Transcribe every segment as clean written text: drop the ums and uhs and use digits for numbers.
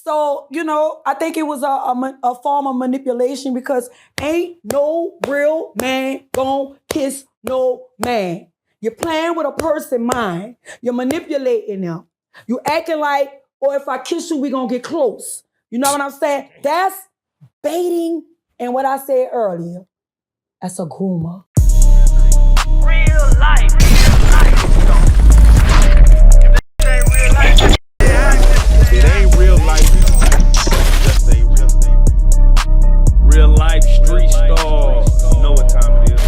So, I think it was a form of manipulation because ain't no real man gonna kiss no man. You're playing with a person's mind. You're manipulating them. You acting like, if I kiss you, we gonna get close. You know what I'm saying? That's baiting. And what I said earlier, that's a groomer. Real life. It ain't real life. Just ain't real. Real life street stars. You know what time it is.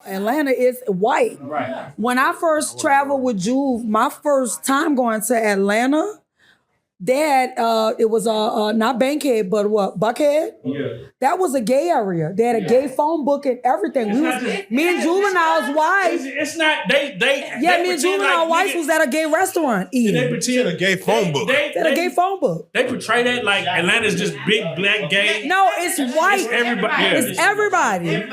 Atlanta is white. Right. When I first traveled with Juve, my first time going to Atlanta, they had, it was not Bankhead, but what, Buckhead? Yeah. That was a gay area. They had a gay phone book and everything. Me and Juvenile's wife. It's not, they Me and Juvenile's wife was at a gay restaurant eating. They pretend a gay phone book. They had a gay phone book. They portray that like Atlanta's just big, black, gay. No, it's white. It's everybody. Yeah. It's everybody.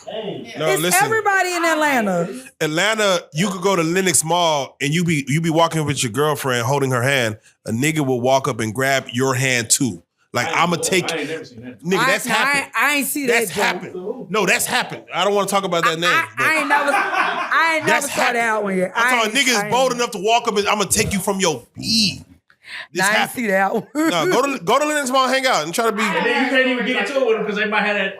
No, It's listen. everybody in Atlanta. Atlanta, you could go to Lenox Mall and you be walking with your girlfriend holding her hand. A nigga will walk up and grab your hand too. Like, I'ma take. I ain't never seen that. Nigga, that's happened. I ain't see That's that. Joke. happened. No, that's happened. I don't want to talk about that name. I ain't never saw that one yet. I'm talking niggas bold enough to walk up and I'm gonna take you from your pee. This I ain't happened. see that one. No, go to Lenox Mall, hang out, and try to be. And then you can't even get into it with them because they might have that.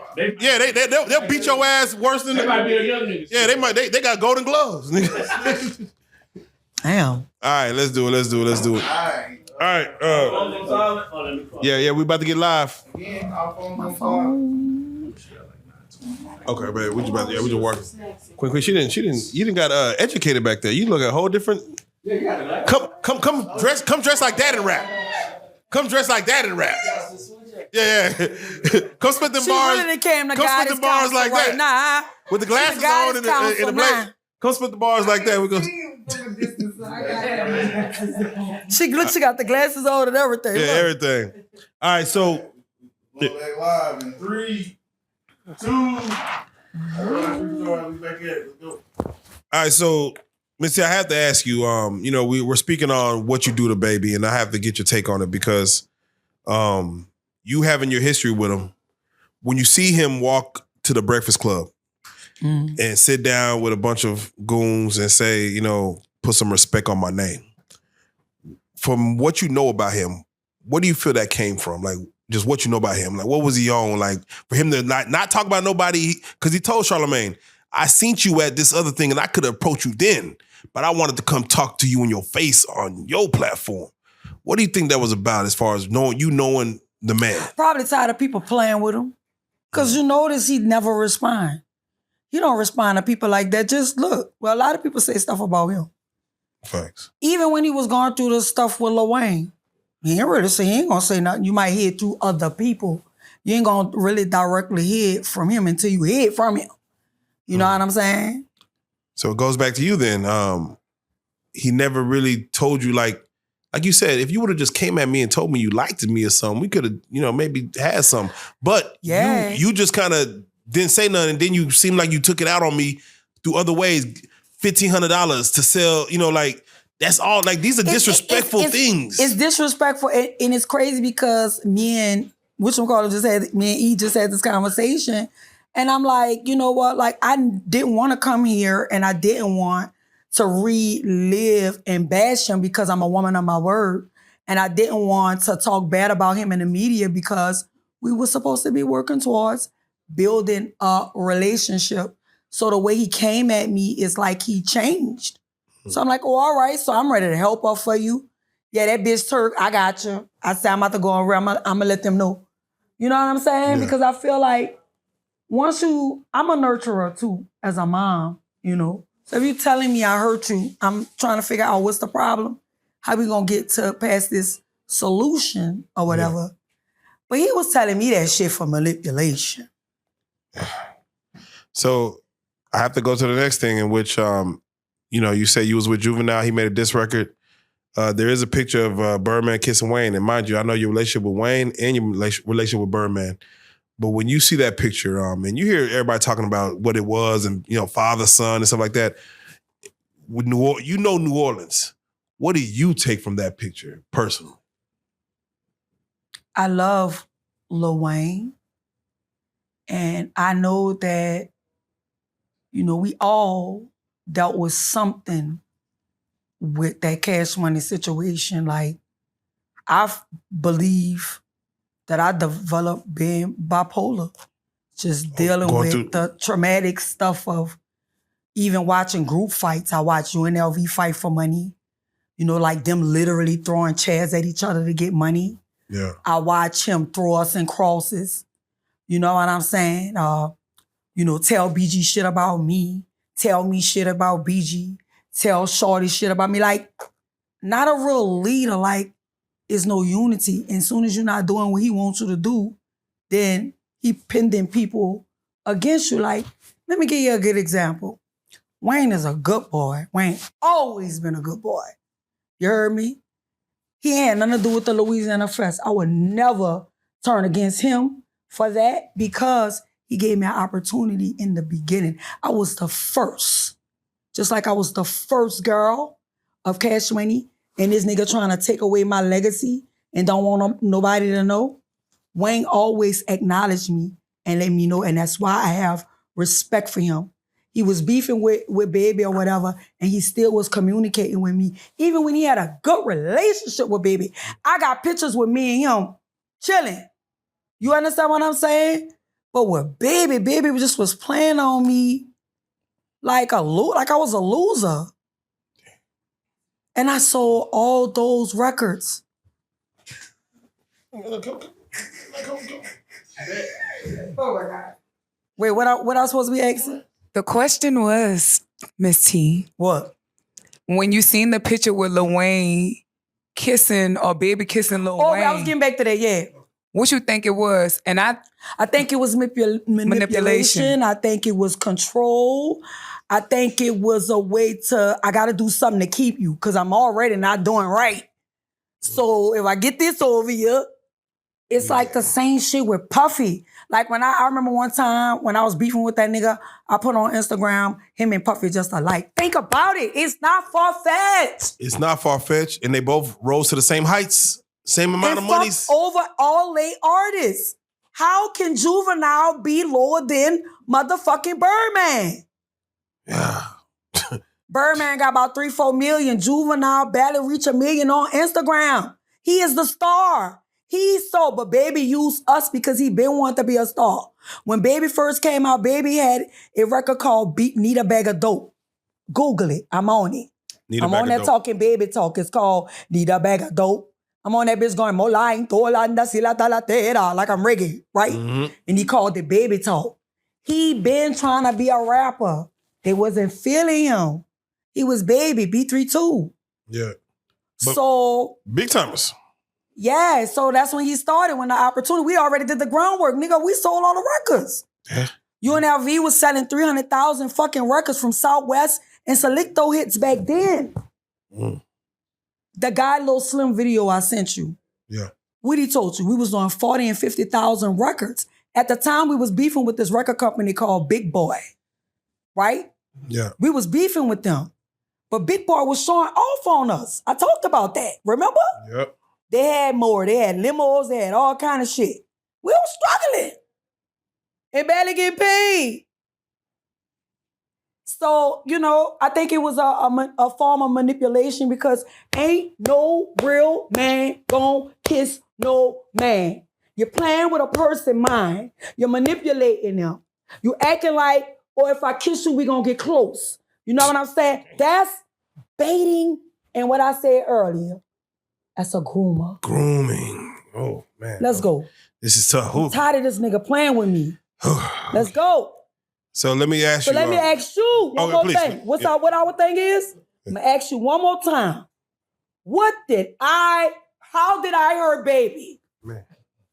They'll beat your ass worse than They might be a young nigga. Yeah, they might. They got golden gloves. Damn. All right, let's do it. All right. Yeah, we about to get live. My phone. Okay, man, we just working. Quick, you didn't got educated back there. You look at a whole different. Come dress like that and rap. Come dress like that and rap. Yeah. Come spit them She bars. really came to come guide spit the his bars counsel like right that. now. With the glasses on and the black. Come spit the bars like that. We go. She got the glasses on and everything. Yeah, Look. everything. All right, so. Live in 3, 2. All right, so Missy, I have to ask you. We're speaking on what you do to Baby, and I have to get your take on it because, you having your history with him, when you see him walk to the Breakfast Club and sit down with a bunch of goons and say, put some respect on my name. From what you know about him, what do you feel that came from? Like, just what you know about him. Like, what was he on? Like, for him to not talk about nobody, because he told Charlamagne, I seen you at this other thing and I could have approached you then, but I wanted to come talk to you in your face on your platform. What do you think that was about as far as knowing the man? Probably tired of people playing with him. Because you notice he never respond. He don't respond to people like that. Just look. Well, a lot of people say stuff about him. Facts. Even when he was going through the stuff with Lil Wayne, he ain't gonna say nothing. You might hear it through other people. You ain't gonna really directly hear it from him until you hear it from him. You know what I'm saying? So it goes back to you then. He never really told you, like you said, if you would have just came at me and told me you liked me or something, we could have, maybe had some. But you just kind of didn't say nothing, and then you seemed like you took it out on me through other ways. $1,500 to sell, that's all. Like, these are disrespectful things. It's disrespectful, and it's crazy because me and E just had this conversation, and I'm like, you know what? Like, I didn't want to come here, and I didn't want to relive and bash him because I'm a woman of my word, and I didn't want to talk bad about him in the media because we were supposed to be working towards building a relationship. So the way he came at me is like he changed. So I'm like, oh, all right. So I'm ready to help her for you. Yeah, that bitch Turk, I got you. I said, I'm about to go around. I'm going to let them know. You know what I'm saying? Yeah. Because I feel like I'm a nurturer too, as a mom, So if you're telling me I hurt you, I'm trying to figure out what's the problem. How we going to get to past this solution or whatever. Yeah. But he was telling me that shit for manipulation. So I have to go to the next thing in which, you say you was with Juvenile. He made a diss record. There is a picture of Birdman kissing Wayne. And mind you, I know your relationship with Wayne and your relationship with Birdman. But when you see that picture, and you hear everybody talking about what it was and, father, son and stuff like that, with you know New Orleans. What do you take from that picture personally? I love Lil Wayne. And I know that, we all dealt with something with that Cash Money situation. Like, I believe that I developed being bipolar, just dealing with the traumatic stuff of even watching group fights. I watched UNLV fight for money, like them literally throwing chairs at each other to get money. Yeah. I watch him throw us in crosses. You know what I'm saying? Tell BG shit about me. Tell me shit about BG. Tell Shorty shit about me. Like, not a real leader. Like, it's no unity. And as soon as you're not doing what he wants you to do, then he pinning people against you. Like, let me give you a good example. Wayne is a good boy. Wayne always been a good boy. You heard me? He ain't had nothing to do with the Louisiana Fest. I would never turn against him for that because he gave me an opportunity in the beginning. I was the first. Just like I was the first girl of Cash Money and this nigga trying to take away my legacy and don't want nobody to know. Wayne always acknowledged me and let me know, and that's why I have respect for him. He was beefing with Baby or whatever, and he still was communicating with me. Even when he had a good relationship with Baby, I got pictures with me and him chilling. You understand what I'm saying? But with Baby just was playing on me like I was a loser. And I sold all those records. Oh my God. Wait, what I supposed to be asking? The question was, Miss T. What? When you seen the picture with Lil Wayne kissing or Baby kissing Lil Wayne. I was getting back to that, yeah. What you think it was? And I think it was manipulation. I think it was control. I think it was a way to, I got to do something to keep you because I'm already not doing right. So if I get this over here, it's like the same shit with Puffy. Like when I remember one time when I was beefing with that nigga, I put on Instagram, him and Puffy just alike. Think about it. It's not far-fetched. It's not far-fetched, and they both rose to the same heights, same amount of money. Over all late artists. How can Juvenile be lower than motherfucking Birdman? Yeah. Birdman got about 3-4 million. Juvenile barely reach 1 million on Instagram. He is the star. But Baby used us because he been wanting to be a star. When Baby first came out, Baby had a record called Need a Bag of Dope. Google it. I'm on it. I'm on that talking Baby talk. It's called Need a Bag of Dope. I'm on that bitch going, Molain, Tolanda, Silatalatera, like I'm reggae, right? Mm-hmm. And he called it Baby Talk. He been trying to be a rapper. They wasn't feeling him. He was Baby, B32. Yeah. But so. Big timers. Yeah, so that's when he started, when the opportunity, we already did the groundwork. Nigga, we sold all the records. Yeah. UNLV was selling 300,000 fucking records from Southwest and Selecto hits back then. Mm. The guy Lil Slim video I sent you. Yeah. What he told you, we was doing 40 and 50,000 records. At the time, we was beefing with this record company called Big Boy, right? Yeah. We was beefing with them. But Big Boy was showing off on us. I talked about that, remember? Yep. They had more. They had limos. They had all kind of shit. We were struggling and barely getting paid. So, I think it was a form of manipulation because ain't no real man gonna kiss no man. You're playing with a person's mind. You're manipulating them. You acting like, if I kiss you, we gonna get close. You know what I'm saying? That's baiting and what I said earlier. That's a groomer. Grooming. Oh, man. Let's go. This is tough. I'm tired of this nigga playing with me. Let's go. So let me ask you. Let me ask you one more thing. What our thing is? I'm going to ask you one more time. How did I hurt Baby? Man.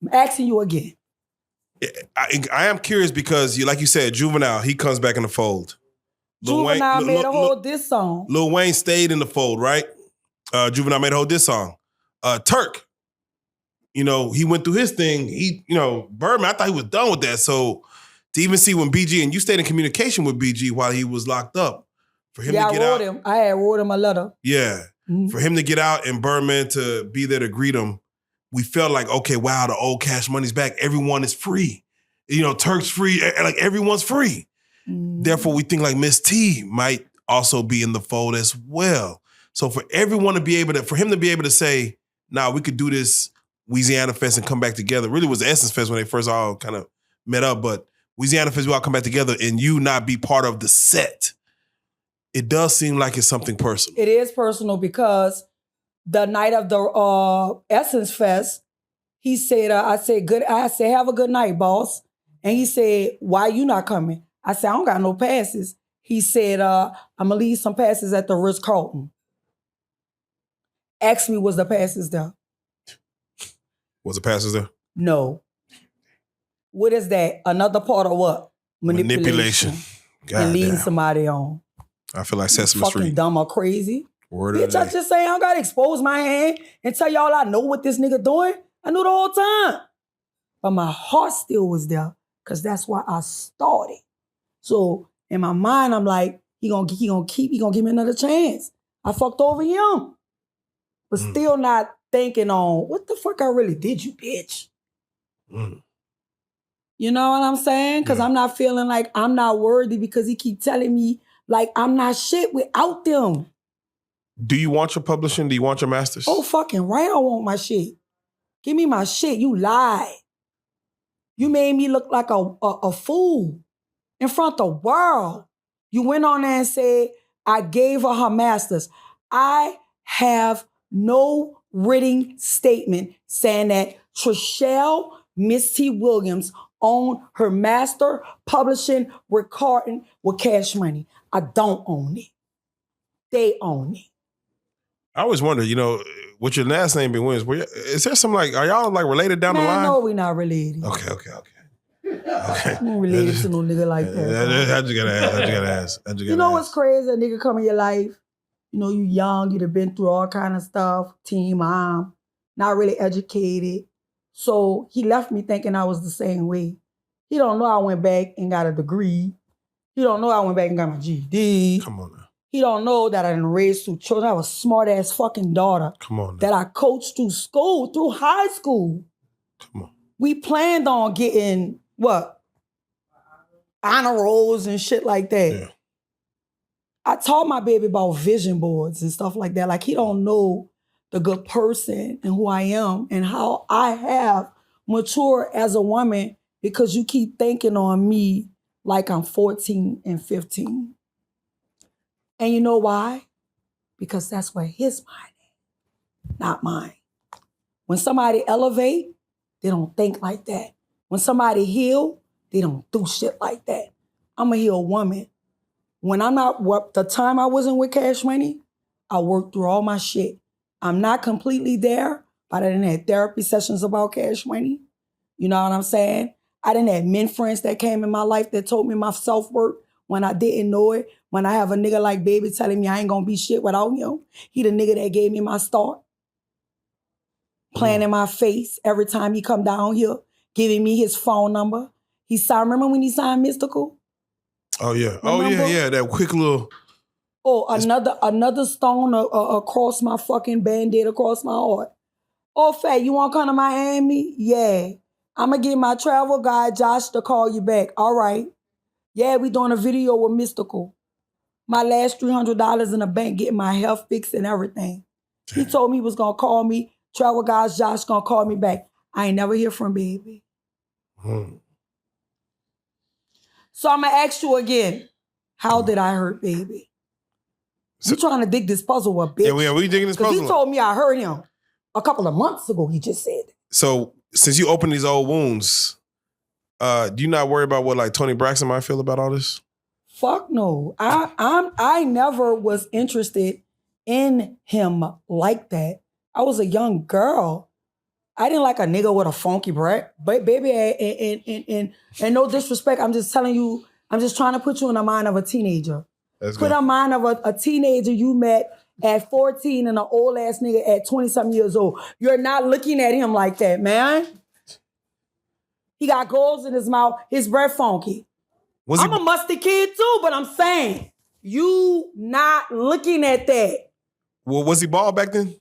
I'm asking you again. I am curious because, like you said, Juvenile, he comes back in the fold. Juvenile made a whole diss song. Lil Wayne stayed in the fold, right? Juvenile made a whole diss song. Turk, he went through his thing. Birdman, I thought he was done with that. So to even see when BG, and you stayed in communication with BG while he was locked up, For him Yeah, to get I out. wrote him. I had wrote him a letter. Yeah. Mhm. For him to get out and Birdman to be there to greet him, we felt like, okay, wow, the old Cash Money's back. Everyone is free. You know, Turk's free. Like everyone's free. Mhm. Therefore, we think like Miss T might also be in the fold as well. So for everyone to be able to, for him to be able to say, nah, we could do this Louisiana Fest and come back together. Really was the Essence Fest when they first all kind of met up, but Louisiana Fest, we all come back together and you not be part of the set. It does seem like it's something personal. It is personal because the night of the Essence Fest, he said, I said, have a good night, boss. And he said, why you not coming? I said, I don't got no passes. He said, I'm gonna leave some passes at the Ritz-Carlton. Ask me, was the passes there? Was the passes there? No. What is that? Another part of what? Manipulation. And God leading damn. somebody on. I feel like Sesame Fucking Street. dumb or crazy. Word of Bitch, the I day. just say I don't gotta expose my hand and tell y'all I know what this nigga doing. I knew the whole time. But my heart still was there because that's why I started. So in my mind, I'm like, he gonna give me another chance. I fucked over him. But still not thinking on what the fuck I really did, you bitch. Mm. You know what I'm saying? Because Yeah. I'm not feeling like I'm not worthy because he keep telling me like I'm not shit without them. Do you want your publishing? Do you want your masters? Oh, fucking right, I want my shit. Give me my shit. You lied. You made me look like a fool in front of the world. You went on there and said, I gave her masters. I have no written statement saying that Trishelle Miss T. Williams owned her master publishing recording with Cash Money. I don't own it. They own it. I always wonder, you know, with your last name being Williams, is there some like, are y'all like related down the Man, line? no, we not related. Okay. I'm not related to no nigga like that. bro. I just gotta ask. You know what's crazy? A nigga come in your life, you know, you young, you'd have been through all kind of stuff, teen mom, not really educated. So he left me thinking I was the same way. He don't know I went back and got a degree. He don't know I went back and got my GED. Come on now. He don't know that I done raised two children. I have a smart-ass fucking daughter Come on now. that I coached through school, through high school. Come on. We planned on getting, what? Honor rolls and shit like that. Yeah. I taught my baby about vision boards and stuff like that. Like, he don't know the good person and who I am and how I have matured as a woman because you keep thinking on me like I'm 14 and 15. And you know why? Because that's where his mind is, not mine. When somebody elevate, they don't think like that. When somebody heal, they don't do shit like that. I'm a healed woman. When I'm not, the time I wasn't with Cash Money, I worked through all my shit. I'm not completely there, but I didn't have therapy sessions about Cash Money. You know what I'm saying? I didn't have men friends that came in my life that told me my self-worth when I didn't know it. When I have a nigga like Baby telling me I ain't gonna be shit without him. He the nigga that gave me my start. Playing in my face every time he come down here, giving me his phone number. He signed, remember when he signed Mystical? Oh yeah. Remember? Yeah. That quick little. Oh, another stone across my fucking Band-Aid across my heart. Oh, Fat, you want to come to Miami? Yeah. I'm going to get my travel guy, Josh, to call you back. All right. Yeah, we doing a video with Mystical. My last $300 in the bank, getting my health fixed and everything. He told me he was going to call me. Travel guys, Josh going to call me back. I ain't never hear from Baby. So I'm going to ask you again. How did I hurt Baby? You trying to dig this puzzle up, bitch. Yeah, we digging this Because puzzle. he told me I hurt him a couple of months ago. He just said it. So since you opened these old wounds, do you not worry about what like Tony Braxton might feel about all this? Fuck no. I never was interested in him like that. I was a young girl. I didn't like a nigga with a funky breath. But baby, and no disrespect, I'm just telling you, I'm just trying to put you in the mind of a teenager. Let's Put go. in mind of a teenager you met at 14 and an old ass nigga at 20-something years old. You're not looking at him like that, man. He got goals in his mouth. His breath funky. Was he? I'm a musty kid too, but I'm saying. You not looking at that. Well, was he bald back then?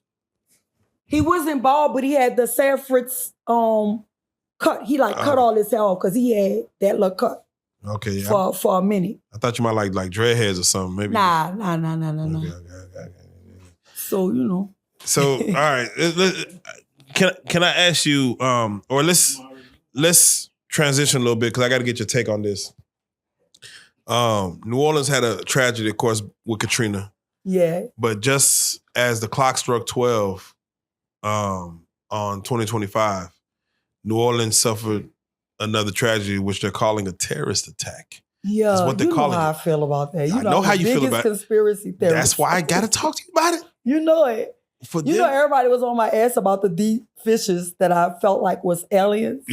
He wasn't bald, but he had the Sanford's cut. He cut all his hair off because he had that little cut. Okay, yeah. For a minute. I thought you might like dreadheads or something. Maybe. Nah. Okay. So, you know. So, all right. Can I ask you, or let's transition a little bit because I got to get your take on this. New Orleans had a tragedy, of course, with Katrina. Yeah. But just as the clock struck 12 on 2025, New Orleans suffered another tragedy, which they're calling a terrorist attack. Yeah, That's what they're calling how it. I feel about that. I know how you feel about it. Conspiracy theory. That's why I got to talk to you about it. You know it. For You know everybody was on my ass about the deep fishes that I felt like was aliens.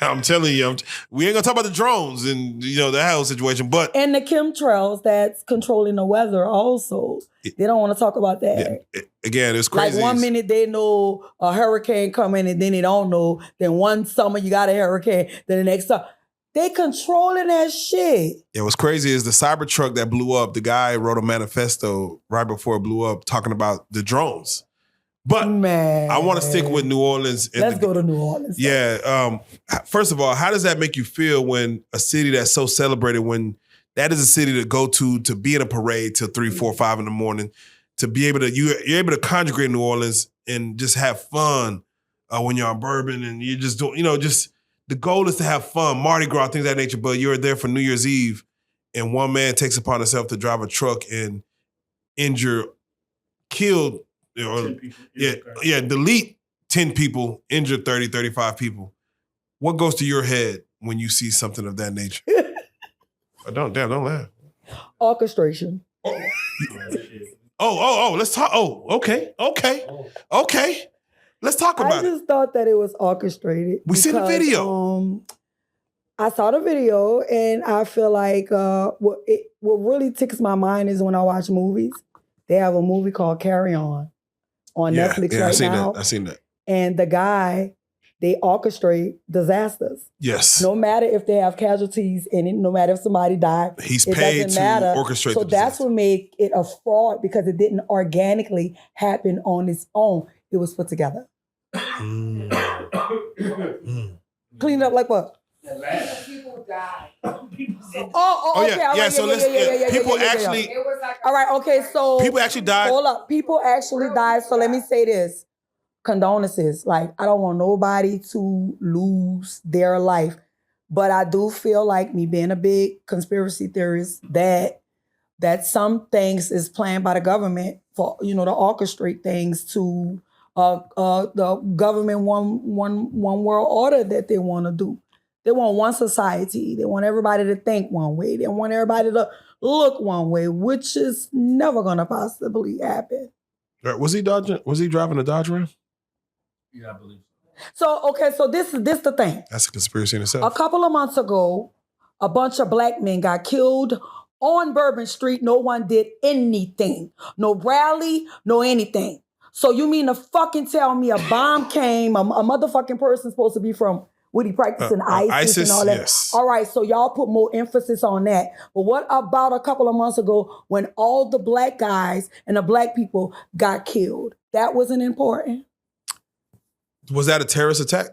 I'm telling you, we ain't gonna talk about the drones and the whole situation, but And the chemtrails that's controlling the weather also. They don't want to talk about that. Again, it's crazy. Like 1 minute they know a hurricane coming and then they don't know. Then one summer you got a hurricane. Then the next summer. They controlling that shit. Yeah, what's crazy is the Cybertruck that blew up, the guy wrote a manifesto right before it blew up talking about the drones. But Man. I want to stick with New Orleans. Let's go to New Orleans. Yeah. First of all, how does that make you feel when a city that's so celebrated, when that is a city to go to be in a parade till 3, 4, 5 in the morning, to be able to, you're able to conjugate New Orleans and just have fun when you're on Bourbon and you just don't, just the goal is to have fun, Mardi Gras, things of that nature, but you're there for New Year's Eve and one man takes upon himself to drive a truck and killed, delete 10 people, injure 30, 35 people. What goes to your head when you see something of that nature? Don't laugh. Orchestration. Let's talk. Okay. Let's talk about it. I just thought that it was orchestrated. We seen the video. I saw the video and I feel like what really ticks my mind is when I watch movies. They have a movie called Carry On Netflix right now. I seen that. And the guy, they orchestrate disasters. Yes. No matter if they have casualties in it, no matter if somebody died. He's it paid doesn't to matter. orchestrate so the that's disaster. what made it a fraud because it didn't organically happen on its own. It was put together. Cleaned up like what? People died. Okay. People actually. It was like, all right, okay, so. People actually died. Hold up. People actually died. So let me say this. Condolences. Like, I don't want nobody to lose their life. But I do feel like, me being a big conspiracy theorist, that some things is planned by the government for, to orchestrate things to the government one world order that they want to do. They want one society. They want everybody to think one way. They want everybody to look one way, which is never gonna possibly happen. Was he driving a Dodge Ram? Yeah, I believe so. So this is the thing. That's a conspiracy in itself. A couple of months ago, a bunch of black men got killed on Bourbon Street. No one did anything. No rally, no anything. So you mean to fucking tell me a bomb came, a motherfucking person supposed to be from what he practicing ISIS and all that. Yes. All right, so y'all put more emphasis on that. But what about a couple of months ago when all the black guys and the black people got killed? That wasn't important. Was that a terrorist attack?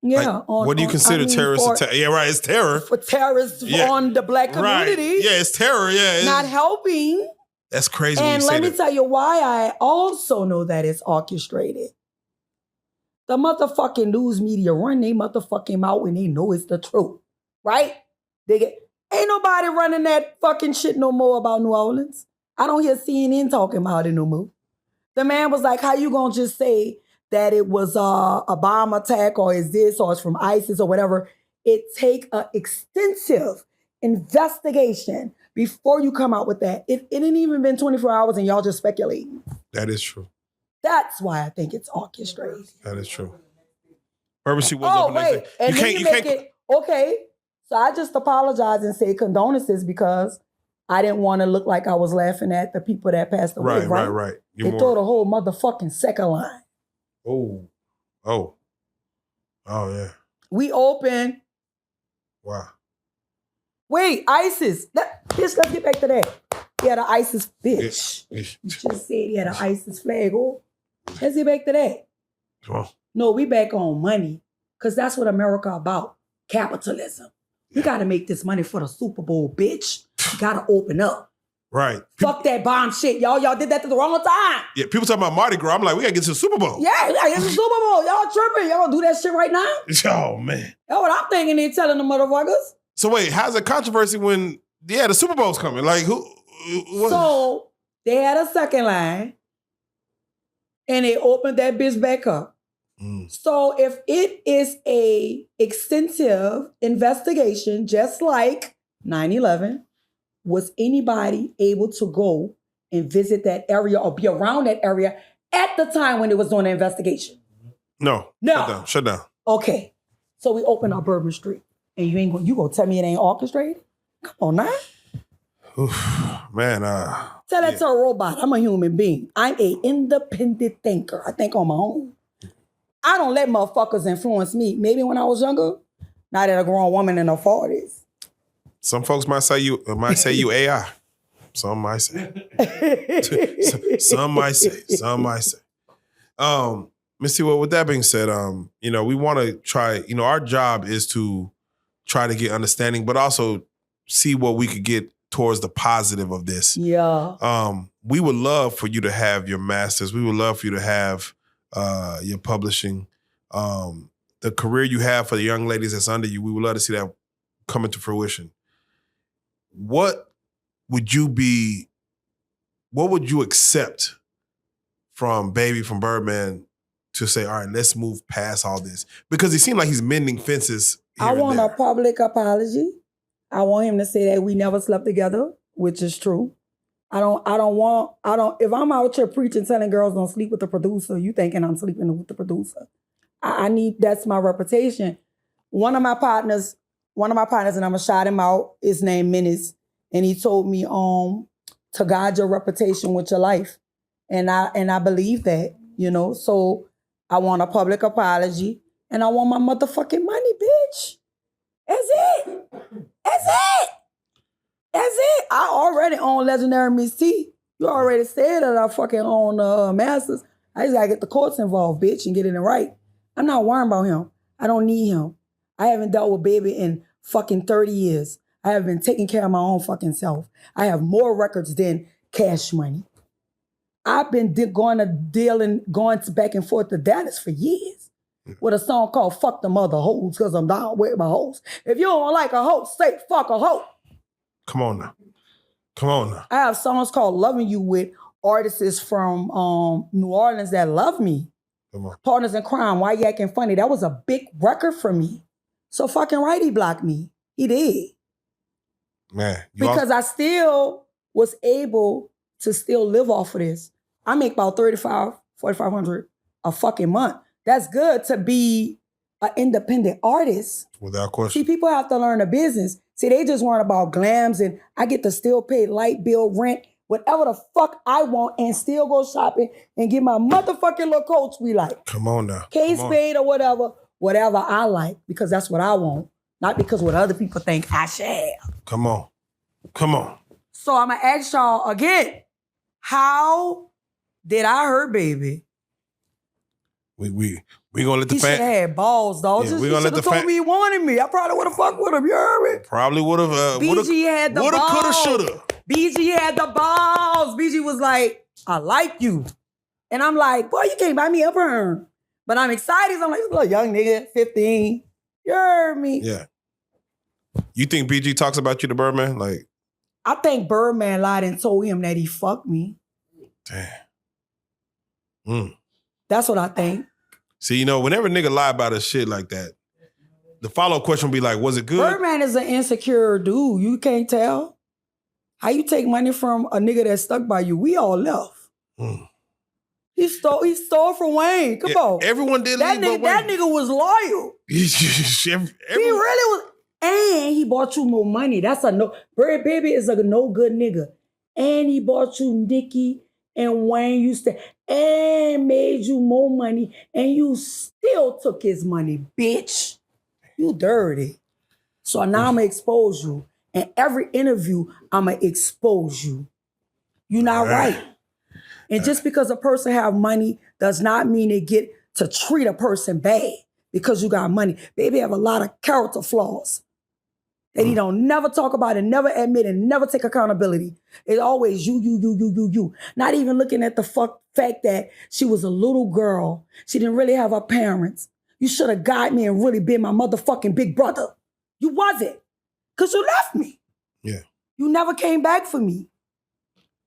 Yeah. What do you consider terrorist attack? Yeah, right. It's terror. For terrorists on the black community. Right. Yeah, it's terror. Yeah. Not helping. That's crazy. And let me tell you why I also know that it's orchestrated. The motherfucking news media run they motherfucking mouth when they know it's the truth. Right? Ain't nobody running that fucking shit no more about New Orleans. I don't hear CNN talking about it no more. The man was like, how you gonna just say that it was a bomb attack or is this or it's from ISIS or whatever? It take an extensive investigation before you come out with that. It ain't even been 24 hours and y'all just speculating. That is true. That's why I think it's orchestrated. That is true. Bourbon Street was open next day. And you can't it, okay. So I just apologize and say condolences because I didn't want to look like I was laughing at the people that passed away. Right. They throw the whole motherfucking second line. Oh, yeah. We open. Wow. Wait, ISIS. Bitch, let's get back to that. He had an ISIS bitch. Yeah. You just said he had an ISIS flag. Oh, let's get back to that. Come on. No, we back on money. Because that's what America about. Capitalism. We got to make this money for the Super Bowl, bitch. You got to open up. Right. Fuck that bomb shit. Y'all did that at the wrong time. Yeah, people talking about Mardi Gras. I'm like, we gotta get to the Super Bowl. Yeah, we got to get the Super Bowl. Y'all tripping. Y'all do that shit right now? Oh, man. That's what I'm thinking they telling the motherfuckers. So wait, how's a controversy when, the Super Bowl's coming? Like, what? So they had a second line and they opened that bitch back up. So if it is a extensive investigation, just like 9/11, was anybody able to go and visit that area or be around that area at the time when it was doing the investigation? No. No. Shut down. Okay. So we open up Bourbon Street. And you gonna tell me it ain't orchestrated? Come on now. Man, Tell that to a robot. I'm a human being. I'm an independent thinker. I think on my own. I don't let motherfuckers influence me. Maybe when I was younger, now that a grown woman in her 40s. some folks might say you AI. Some might say. Some might say. Missy, well, with that being said, we want to try, our job is to try to get understanding, but also see what we could get towards the positive of this. Yeah. We would love for you to have your masters. We would love for you to have your publishing. The career you have for the young ladies that's under you, we would love to see that come into fruition. What would you accept from Birdman to say, all right, let's move past all this? Because it seemed like he's mending fences here I and want there. a public apology. I want him to say that we never slept together, which is true. If I'm out here preaching, telling girls don't sleep with the producer, you thinking I'm sleeping with the producer. That's my reputation. One of my partners, and I'm gonna shout him out, is named Menace. And he told me to guard your reputation with your life. And I believe that, So I want a public apology and I want my motherfucking money, bitch. That's it. I already own Legendary Miss T. You already said that I fucking own Masters. I just gotta get the courts involved, bitch, and get it in right. I'm not worrying about him. I don't need him. I haven't dealt with Baby in fucking 30 years. I have been taking care of my own fucking self. I have more records than Cash Money. I've been going back and forth to Dallas for years with a song called Fuck Them Other Hoes, because I'm down with my hoes. If you don't like a hoe, say fuck a hoe. Come on now. I have songs called Loving You with artists from New Orleans that love me. Come on. Partners in Crime, Why You Acting Funny? That was a big record for me. So fucking right, he blocked me. He did. Man. Because I still was able to still live off of this. I make about $4,500 a fucking month. That's good to be an independent artist. Without question. See, people have to learn the business. See, they just weren't about glams and I get to still pay light bill, rent, whatever the fuck I want and still go shopping and get my motherfucking little coats we like. Come on now. K-Spade or whatever I like, because that's what I want, not because what other people think I should have. Come on. So I'm gonna ask y'all again, how did I hurt Baby? We gonna let the He should have had balls, dog. Yeah, Just, we he gonna should let have the told me he wanted me. I probably would have fucked with him. You heard me? Probably would have. BG had the woulda, balls. coulda, shoulda. BG had the balls. BG was like, I like you. And I'm like, boy, you can't buy me up her. But I'm excited. I'm like, this little young nigga, 15. You heard me? Yeah. You think BG talks about you to Birdman? Like, I think Birdman lied and told him that he fucked me. damn. That's what I think. See, whenever a nigga lie about a shit like that, the follow-up question will be like, was it good? Birdman is an insecure dude. You can't tell. How you take money from a nigga that's stuck by you? We all left. He stole from Wayne. Come on. Everyone did That leave nigga, that nigga was loyal. He really was. And he bought you more money. That's a no. Bird Baby is a no good nigga. And he bought you Nicki and Wayne and made you more money. And you still took his money, bitch. You dirty. So now I'm gonna expose you. And every interview, I'ma expose you. You're not right. And just because a person have money does not mean they get to treat a person bad because you got money. Baby have a lot of character flaws that he don't never talk about and never admit and never take accountability. It's always you. Not even looking at the fact that she was a little girl. She didn't really have her parents. You should have got me and really been my motherfucking big brother. You wasn't. Because you left me. Yeah. You never came back for me.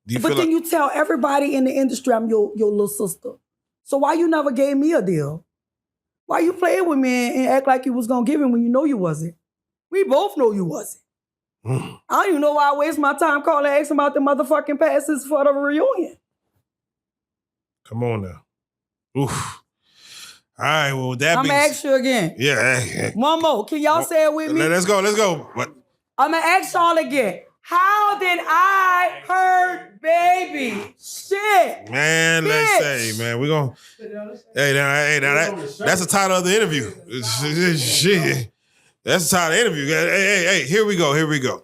Do you But feel then like, you tell everybody in the industry I'm your little sister. So why you never gave me a deal? Why you playing with me and act like you was gonna give him when you know you wasn't? We both know you wasn't. I don't even know why I waste my time calling and asking about the motherfucking passes for the reunion. come on now. Oof. All right, well, with that I'm being gonna ask you again. Yeah. Hey. One more. Can y'all say it with me? Let's go. What? I'm gonna ask y'all again. How did I hurt baby? Shit. Man, let's Bitch. say, man, we're gonna. That's the title of the interview. Shit. That's the title of the interview. Hey, here we go.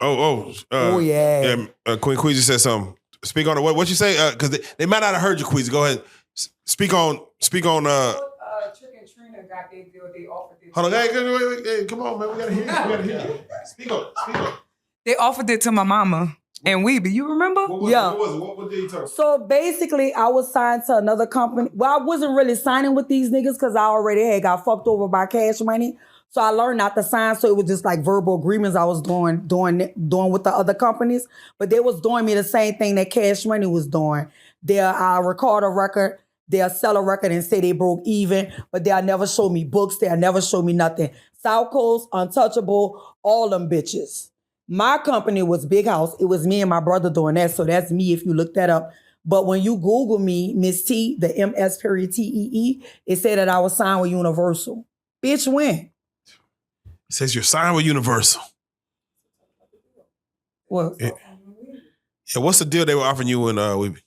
Oh, yeah. Queen Queasy said something. Speak on it. What you say? Because they might not have heard you, Queasy. Go ahead. Speak on. Trick and Trina got their deal. They offered it. Hold on. Hey, come on, man. We gotta hear you. Speak on it. They offered it to my mama and Weeby. You remember? What was Yeah. it? What did you tell? So basically, I was signed to another company. Well, I wasn't really signing with these niggas because I already had got fucked over by Cash Money. So I learned not to sign. So it was just like verbal agreements I was doing with the other companies. But they was doing me the same thing that Cash Money was doing. They'll record a record, they'll sell a record and say they broke even, but they'll never show me books, they'll never show me nothing. South Coast, Untouchable, all them bitches. My company was Big House. It was me and my brother doing that. So that's me if you look that up. But when you Google me, Miss T, the MS.TEE, it said that I was signed with Universal. Bitch, when? It says you're signed with Universal. What? Yeah, what's the deal they were offering you and Weeby?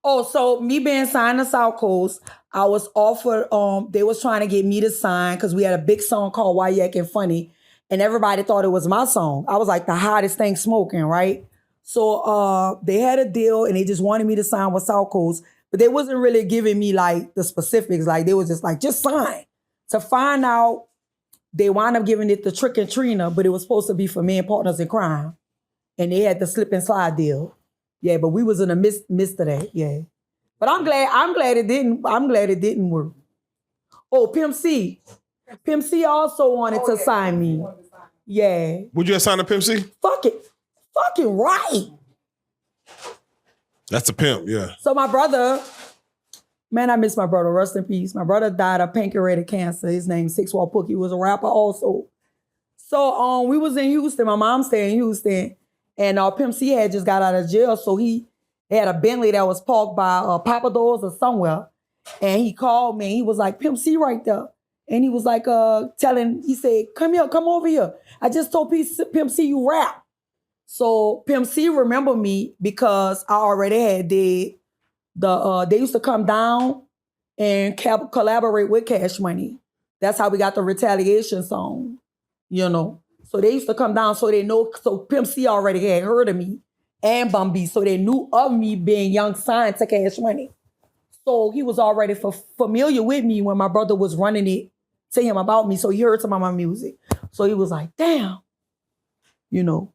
Oh, so me being signed to South Coast, I was offered, they was trying to get me to sign because we had a big song called Why You Acting Funny. And everybody thought it was my song. I was like the hottest thing smoking, right? So they had a deal and they just wanted me to sign with South Coast, but they wasn't really giving me like the specifics. Like they was just like, just sign. To find out, they wound up giving it to Trick and Trina, but it was supposed to be for Men Partners in Crime. And they had the slip and slide deal. Yeah, but we was in the midst of that, yeah. But I'm glad it didn't work. Oh, Pimp C. Pimp C also wanted to sign me. Yeah. Would you have signed a Pimp C? Fucking right. That's a pimp, yeah. So my brother, man, I miss my brother. Rest in peace. My brother died of pancreatic cancer. His name Six Wall Pookie. He was a rapper also. So we was in Houston. My mom stayed in Houston. And Pimp C had just got out of jail. So he had a Bentley that was parked by Papa Doors or somewhere. And he called me. He was like, Pimp C right there. And he was like he said, come over here. I just told Pimp C you rap. So Pimp C remember me because I already had they used to come down and collaborate with Cash Money. That's how we got the Retaliation song, you know. So they used to come down so they know, so Pimp C already had heard of me and Bum B, so they knew of me being young signed to Cash Money. So he was already familiar with me when my brother was running it to him about me. So he heard some of my music. So he was like, damn, you know,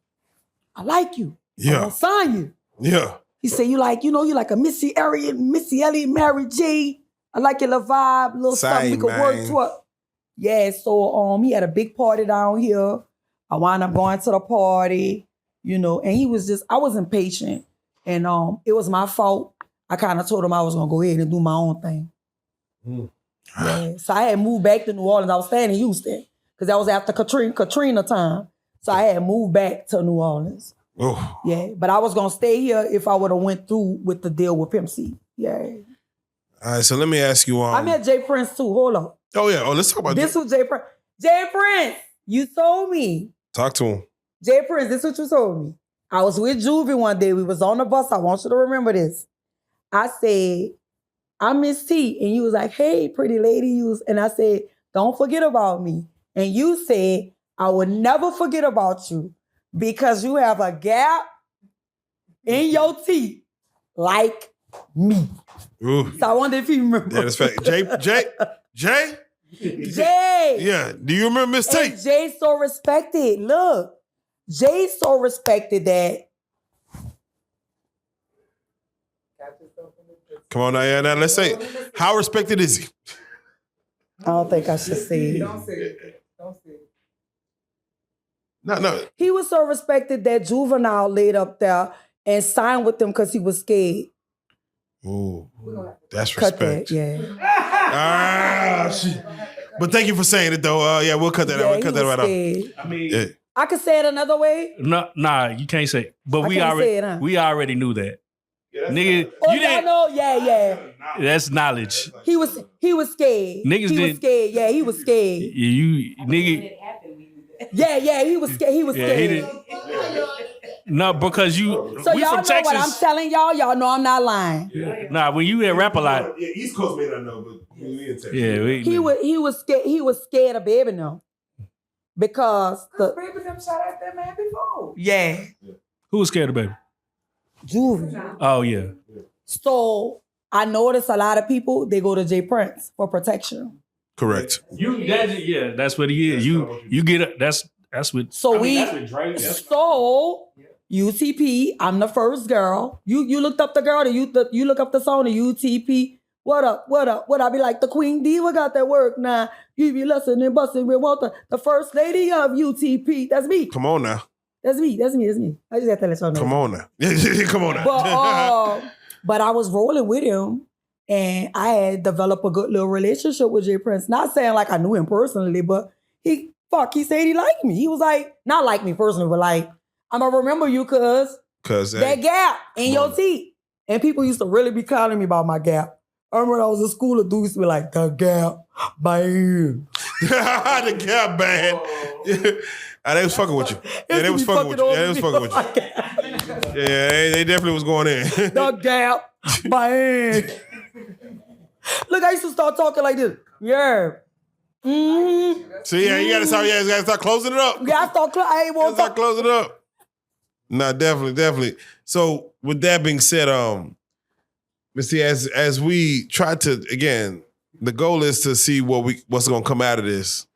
I like you. Yeah. I'm gonna sign you. Yeah. He said, you like a Missy Elliott, Mary J. I like your little vibe, little something we could work toward. Yeah, so he had a big party down here. I wound up going to the party, you know, and I was impatient. And it was my fault. I kind of told him I was gonna go ahead and do my own thing. Yeah. So I had moved back to New Orleans. I was staying in Houston because that was after Katrina time. So I had moved back to New Orleans. Oh. Yeah, but I was gonna stay here if I would have went through with the deal with Pimp C. Yeah. All right, so let me ask you. I met Jay Prince too. Hold on. Oh yeah. Oh, let's talk about this. Was Jay Prince. Jay Prince, you told me. Talk to him. Jay Prince, this is what you told me. I was with Juvie one day. We was on the bus. I want you to remember this. I said, I'm Miss T. And you was like, hey, pretty lady. And I said, don't forget about me. And you said, I would never forget about you because you have a gap in your teeth like me. Ooh. So I wonder if you remember. Yeah, that's fact. Jay? Jay. Yeah. Do you remember Miss T? And Jay so respected. Look, Jay so respected that. Come on now, let's say, how respected is he? I don't think I should say it. Don't say it. Don't say it. No. He was so respected that Juvenile laid up there and signed with them because he was scared. Ooh, that's Cut respect. that, yeah. Shit. But thank you for saying it, though. Yeah, we'll cut that out. We'll cut that right out. I mean, Yeah. I could say it another way. nah, you can't say it. But I can't say it, huh? we already knew that. Nigga, Oh, you y'all didn't. know? Yeah. That's knowledge. He was scared. Niggas he was didn't- scared. Yeah, he was scared. You nigga. Yeah, he was scared. He was Yeah, scared. he didn't. No, because you. So we y'all from know Texas. what I'm telling y'all. Y'all know I'm not lying. Nah, when you at rap a lot. Yeah, East Coast may not know, but we in Texas. Yeah, He was scared. He was scared of Baby now because the Baby them shot at that man before. yeah Who was scared of baby? Juvie. Oh yeah. So I noticed a lot of people they go to Jay Prince for protection. Correct. That's what he is. You get it. That's what. So that's what Drake. so UTP. I'm the first girl. You looked up the girl. You look up the song. The UTP. What up? What I be like? The Queen Diva got that work now. You be listening, busting with Walter, the first lady of UTP. That's me. Come on now. That's me. I just got to let y'all know. Come on now. Come on now. But I was rolling with him, and I had developed a good little relationship with Jay Prince. Not saying like I knew him personally, but he said he liked me. He was like, not like me personally, but like, I'm gonna remember you cause that gap in your teeth. And people used to really be calling me about my gap. I remember when I was in school, a dude used to be like, the gap, bam. The gap band. They was fucking with you. Yeah, they was fucking with you. Yeah, they was fucking with you. Yeah, they definitely was going in. The gap, bam. Look, I used to start talking like this. Yeah. See, yeah, you gotta start closing it up. Yeah, I ain't want to Start closing it up. Nah, definitely. So with that being said, see, as we try to, again, the goal is to see what's gonna come out of this.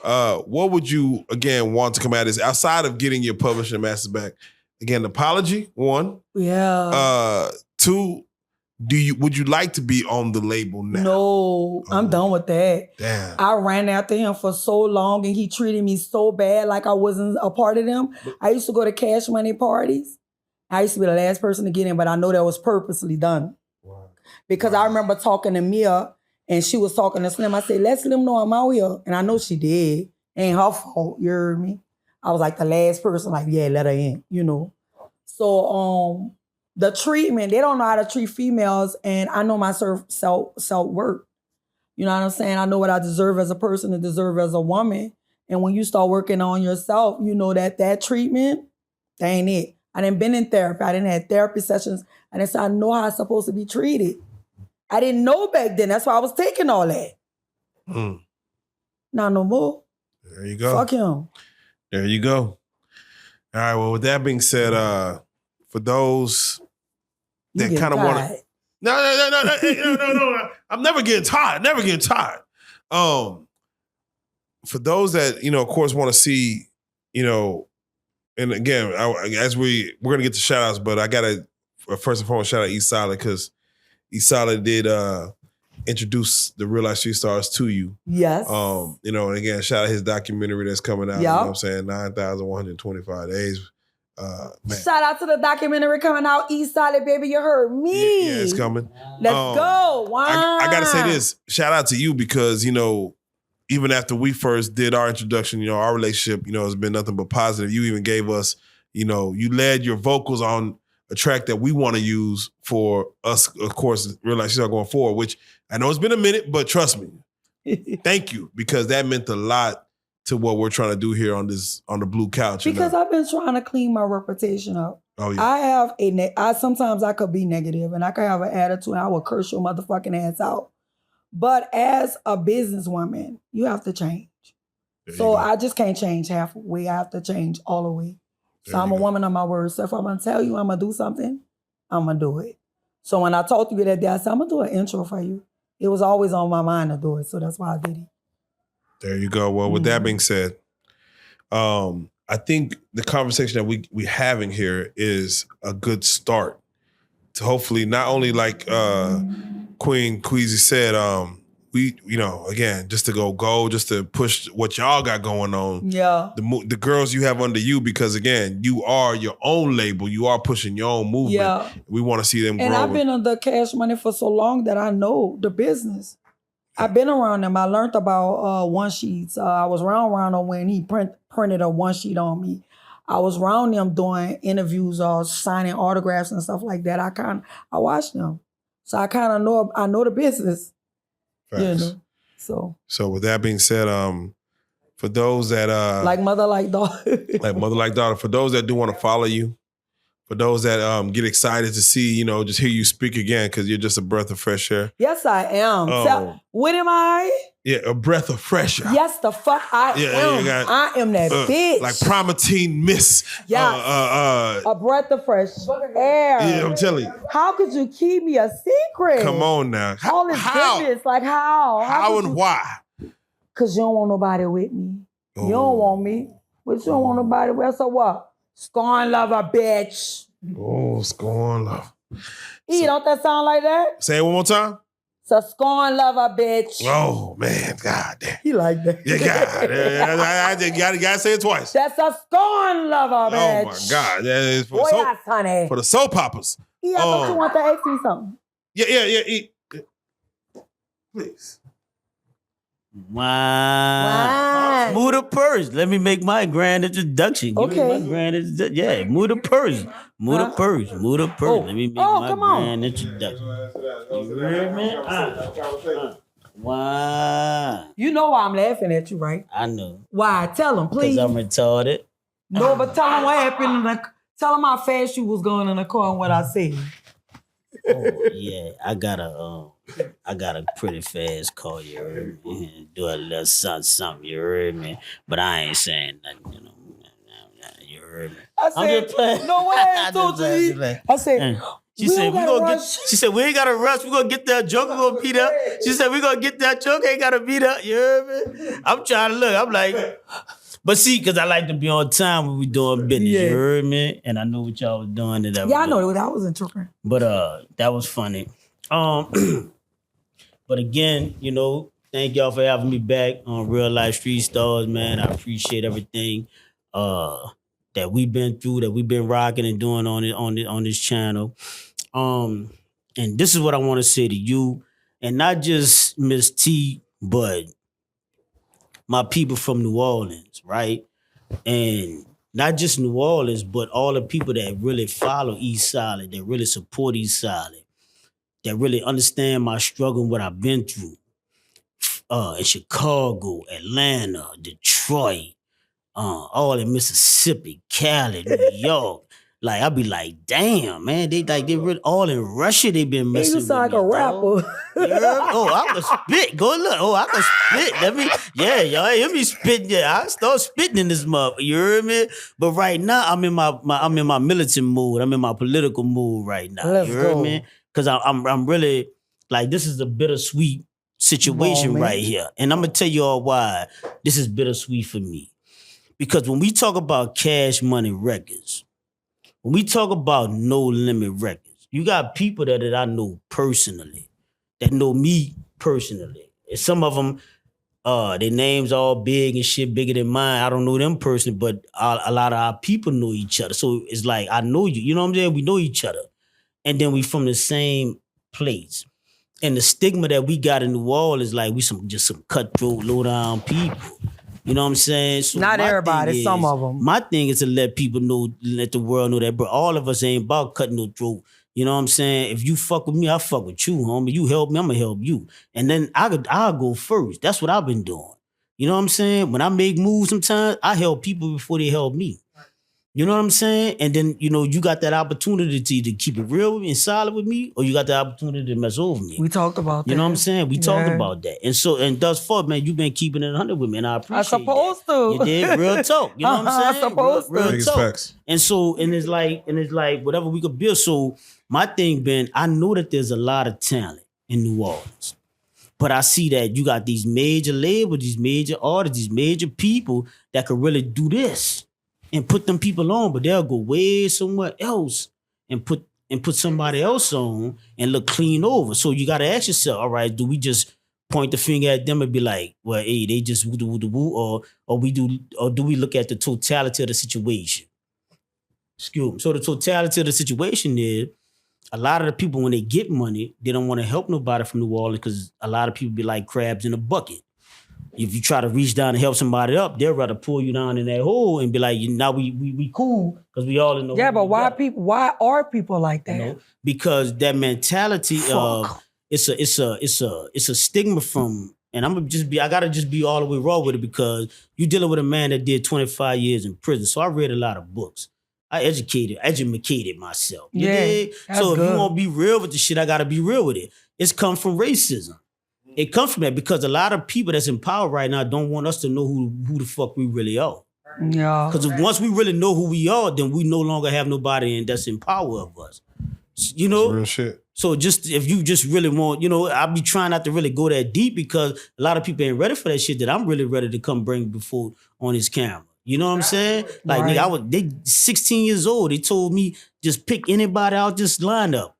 What would you again want to come out of this outside of getting your publishing masters back? Again, apology, one. Yeah. Two, would you like to be on the label now? No, I'm done with that. Damn. I ran after him for so long and he treated me so bad like I wasn't a part of them. I used to go to Cash Money parties. I used to be the last person to get in, but I know that was purposely done. Wow. Because I remember talking to Mia and she was talking to Slim. I said, let Slim know I'm out here. And I know she did. Ain't her fault, you heard me? I was like the last person, like, yeah, let her in, you know. So the treatment, they don't know how to treat females, and I know my self-worth. You know what I'm saying? I know what I deserve as a person and deserve as a woman. And when you start working on yourself, you know that treatment, that ain't it. I didn't been in therapy. I didn't have therapy sessions. And I know how I'm supposed to be treated. I didn't know back then. That's why I was taking all that. Not no more. There you go. Fuck him. There you go. All right. Well, with that being said, for those that kind of want to, no. I'm never getting tired. Never getting tired. For those that of course, want to see, and again, as we're gonna get to shout outs, but I gotta first and foremost shout out East Solid because East Solid did introduce the Real Life Street Stars to you. Yes. And again, shout out his documentary that's coming out. Yep. You know what I'm saying? 9,125 days. Man. Shout out to the documentary coming out, East Solid, baby. You heard me. Yeah, it's coming. Let's go. Wow. I gotta say this. Shout out to you because, even after we first did our introduction, our relationship, has been nothing but positive. You even gave us, you led your vocals on a track that we want to use for us, of course, Real Life Street Stars going forward, which I know it's been a minute, but trust me. Thank you, because that meant a lot to what we're trying to do here on the Blue Couch. Because I've been trying to clean my reputation up. Oh yeah. I have I sometimes I could be negative and I could have an attitude and I will curse your motherfucking ass out. But as a businesswoman, you have to change. There you So go. I just can't change halfway. I have to change all the way. So There I'm you a go. woman of my word. So if I'm gonna tell you I'm gonna do something, I'm gonna do it. So when I talked to you that day, I said, I'm gonna do an intro for you. It was always on my mind to do it. So that's why I did it. There you go. Well, with that being said, I think the conversation that we having here is a good start to hopefully not only like Queen Queasy said, we again just to go just to push what y'all got going on. Yeah. The girls you have under you, because again you are your own label, you are pushing your own movement. Yeah. We want to see them And grow. I've been under Cash Money for so long that I know the business. I've been around them. I learned about one sheets. I was around them when he printed a one sheet on me. I was around them doing interviews or signing autographs and stuff like that. I watched them. So I kind of know the business. Facts. You know. So with that being said, for those that like mother, like daughter. like mother like daughter, for those that do want to follow you, for those that get excited to see, just hear you speak again, because you're just a breath of fresh air. Yes, I am. Oh. So, what am I? Yeah, a breath of fresh air. Yes, the fuck I am. I am that bitch. Like Primatine Miss. Yes. A breath of fresh air. Yeah, I'm telling you. How could you keep me a secret? Come on now. All this goodness, like how? How and why? Because you don't want nobody with me. Oh. You don't want me, but you don't want nobody with. So what? Scorn lover, bitch. Oh, scorn love. Don't that sound like that? Say it one more time. So scorn lover, bitch. Oh man, God damn. He like that. Yeah, God. I gotta say it twice. That's a scorn lover, bitch. Oh my God. That is for, Boy, yes, honey. for the soap operas. I thought you want to ask me something. Yeah. Please. Wow. Move the purse. Let me make my grand introduction. Give me Okay. my grand introduction. Yeah, move the purse. Move the purse. Move the purse. Let me make my grand introduction. You hear me? Wow. You know why I'm laughing at you, right? I know. Why? Tell him, please. Because I'm retarded. No, but tell him what happened. Tell him how fast you was going in the car and what I said. Oh, yeah. I got a pretty fast car, you heard me? Do a little something, you heard me? But I ain't saying nothing, you heard me? I said, no way, Tucci. I said, She said, we ain't gotta rush. We're gonna get that joke. We're gonna beat up. She said, we're gonna get that joke. Ain't gotta beat up. You heard me? I'm trying to look. I'm like, but see, because I like to be on time when we doing business. Yeah. You heard me? And I know what y'all was doing. I know that was interpreting. But that was funny. But again, thank y'all for having me back on Real Life Street Stars, man. I appreciate everything that we've been through, that we've been rocking and doing on this channel. And this is what I want to say to you, and not just Miss T, but my people from New Orleans, right? And not just New Orleans, but all the people that really follow East Side, that really support East Side, that really understand my struggle and what I've been through. In Chicago, Atlanta, Detroit, all in Mississippi, Cali, New York. Like, I be like, damn, man, they really all in Russia. They been messing with me. You sound like a rapper. I can spit. Go look. I can spit. Y'all hear me spitting. Yeah, I start spitting in this mother. You heard me? But right now, I'm in my militant mood. I'm in my political mood right now. Let's you heard go. me? Because I'm really like, this is a bittersweet situation right here, and I'm gonna tell you all why this is bittersweet for me. Because when we talk about Cash Money Records, when we talk about No Limit Records, you got people that I know personally, that know me personally. And some of them, their names all big and shit, bigger than mine. I don't know them personally, but a lot of our people know each other. So it's like, I know you. You know what I'm saying? We know each other. And then we from the same place. And the stigma that we got in New Orleans is like we some cutthroat, low down people. You know what I'm saying? So Not everybody, some of them. My thing is to let people know, let the world know that, bro, all of us ain't about cutting no throat. You know what I'm saying? If you fuck with me, I fuck with you, homie. You help me, I'm gonna help you. And then I'll go first. That's what I've been doing. You know what I'm saying? When I make moves sometimes, I help people before they help me. You know what I'm saying? And then, you got that opportunity to either keep it real with me and solid with me, or you got the opportunity to mess over me. We talked about that. You know what I'm saying? We talked about that. And thus far, man, you've been keeping it 100 with me, and I appreciate I supposed that. to. You did real talk. You know what I'm saying? I supposed to. Real Biggest talk. facts. And it's like whatever we could build. So my thing been, I know that there's a lot of talent in New Orleans. But I see that you got these major labels, these major artists, these major people that could really do this and put them people on, but they'll go way somewhere else and put somebody else on and look clean over. So you gotta ask yourself, all right, do we just point the finger at them and be like, well, hey, they just woo, or do we look at the totality of the situation? Excuse me. So the totality of the situation is a lot of the people, when they get money, they don't want to help nobody from New Orleans because a lot of people be like crabs in a bucket. If you try to reach down and help somebody up, they'll rather pull you down in that hole and be like, now we cool because we all in the Yeah, but why are people like that? Because that mentality of it's a stigma from, and I gotta just be all the way raw with it because you're dealing with a man that did 25 years in prison. So I read a lot of books. I educated myself. You dig? So if you want to be real with the shit, I gotta be real with it. It's come from racism. It comes from that because a lot of people that's in power right now don't want us to know who the fuck we really are. Yeah. Because once we really know who we are, then we no longer have nobody that's in power of us. You know? Real shit. So just if you just really want, I'll be trying not to really go that deep because a lot of people ain't ready for that shit that I'm really ready to come bring before on this camera. You know what I'm saying? Like, right. nigga, they 16 years old. They told me just pick anybody out this lineup.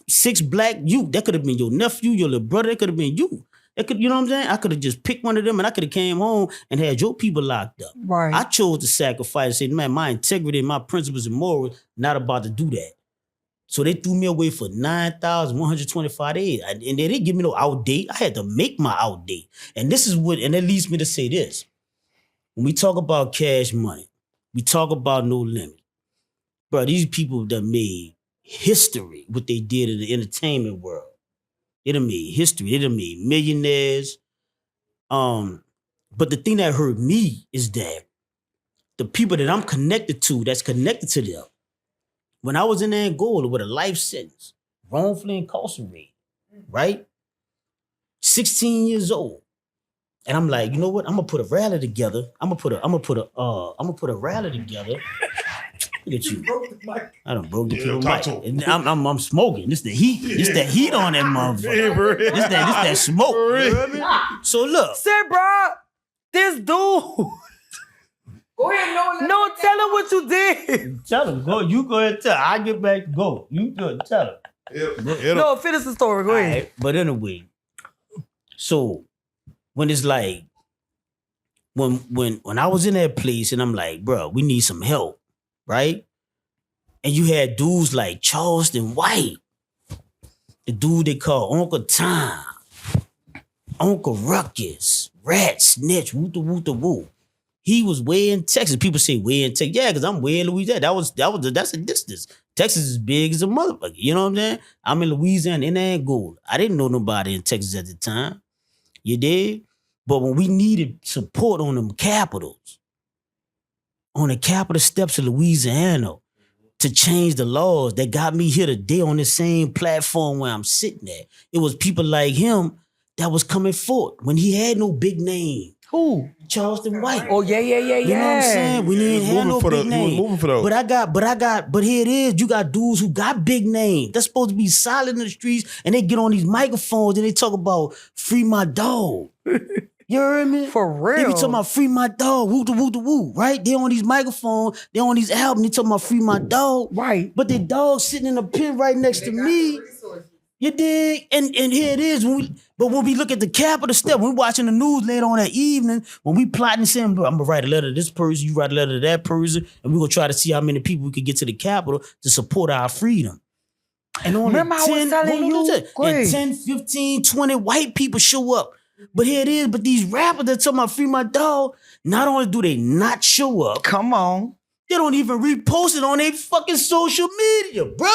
6 black youth. That could have been your nephew, your little brother. That could have been you. You know what I'm saying? I could have just picked one of them and I could have came home and had your people locked up. Right. I chose to sacrifice and say, man, my integrity and my principles and morals, not about to do that. So they threw me away for 9,125 days. And they didn't give me no out date. I had to make my out date. And that leads me to say this. When we talk about cash money, we talk about no limit. Bro, these people that made history, what they did in the entertainment world. They done made history. They done made millionaires. But the thing that hurt me is that the people that I'm connected to, that's connected to them, when I was in Angola with a life sentence, wrongfully incarcerated, right? 16 years old. And I'm like, you know what? I'm gonna put a rally together. I'm gonna put a rally together. Look at you. I done broke the mic. And I'm smoking. This the heat. This that heat on that motherfucker. This that smoke. You know what I mean? So look. Say, bro, this dude. Go ahead, No, tell him what you did. Tell him. Go. You go ahead and tell. I get back. Go. You go. Tell him. No, finish the story. Go ahead. Right, but anyway, so when it's like when I was in that place and I'm like, bro, we need some help, right? And you had dudes like Charleston White, the dude they call Uncle Tom, Uncle Ruckus, Rat Snitch, woo. He was way in Texas. People say way in Texas. Yeah, because I'm way in Louisiana. That's a distance. Texas is big as a motherfucker. You know what I'm saying? I'm in Louisiana, in Angola. I didn't know nobody in Texas at the time. You did? But when we needed support on them capitals, on the Capitol steps of Louisiana, to change the laws that got me here today on the same platform where I'm sitting at, it was people like him that was coming forth when he had no big name. Who? Charleston White. Oh, yeah. You know what I'm saying? We didn't have no big name. He was moving for those. But here it is. You got dudes who got big names. They're supposed to be solid in the streets, and they get on these microphones and they talk about free my dog. You heard me? For real. They be talking about free my dog, woo, right? They on these microphones, they on these albums, they talking about free my dog. Right. But the dog sitting in a pen right next to me. You dig? And here it is. When we look at the Capitol step, when we watching the news later on that evening, when we plotting and saying, I'm gonna write a letter to this person, you write a letter to that person, and we're gonna try to see how many people we could get to the Capitol to support our freedom. And only Remember I was telling you? and 10, 15, 20 white people show up. But here it is, but these rappers that talking about free my dog, not only do they not show up, Come on. they don't even repost it on their fucking social media, bro.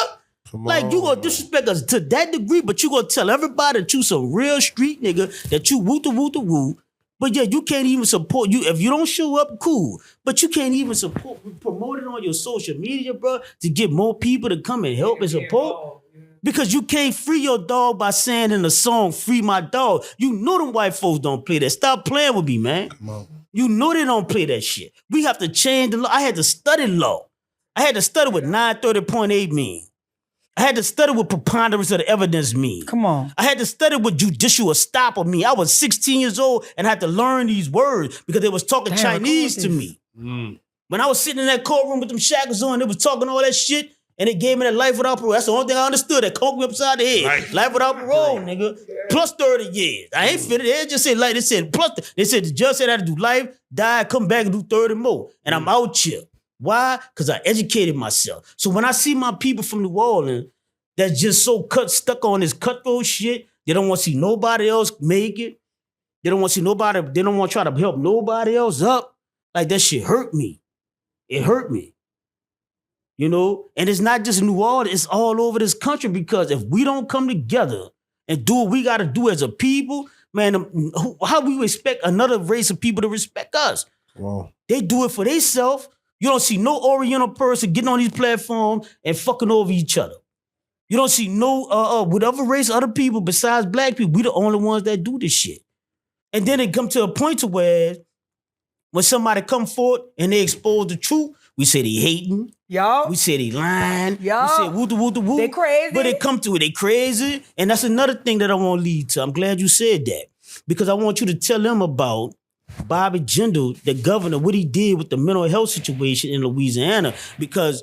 Like, you gonna disrespect us to that degree, but you gonna tell everybody that you some real street nigga, that you woo. But yeah, you can't even support you. If you don't show up, cool. But you can't even promote it on your social media, bro, to get more people to come and help and support? Because you can't free your dog by saying in a song, free my dog. You know them white folks don't play that. Stop playing with me, man. Come on. You know they don't play that shit. We have to change the law. I had to study law. I had to study what 930.8 mean. I had to study what preponderance of the evidence mean. Come on. I had to study what judicial estoppel mean. I was 16 years old and had to learn these words because they was talking Chinese to me. When I was sitting in that courtroom with them shackles on, they was talking all that shit, and they gave me that life without parole. That's the only thing I understood. That conked me upside the head. Life without parole, nigga. Plus 30 years. I ain't fit it. They just said like they said plus. They said the judge said I had to do life, die, come back and do 30 more. And I'm out here. Why? Because I educated myself. So when I see my people from New Orleans that's just so stuck on this cutthroat shit, they don't want to see nobody else make it. They don't want to see nobody. They don't want to try to help nobody else up. Like that shit hurt me. It hurt me. You know, and it's not just New Orleans, it's all over this country because if we don't come together and do what we got to do as a people, man, how we expect another race of people to respect us? Wow. They do it for themselves. You don't see no Oriental person getting on these platforms and fucking over each other. You don't see no whatever race other people besides black people. We the only ones that do this shit. And then it come to a point to where when somebody come forward and they expose the truth, we say they hating. Y'all. We say they lying. Y'all. We say woo-woo-woo. They crazy. But they come to it, they crazy. And that's another thing that I want to lead to. I'm glad you said that. Because I want you to tell them about Bobby Jindal, the governor, what he did with the mental health situation in Louisiana. Because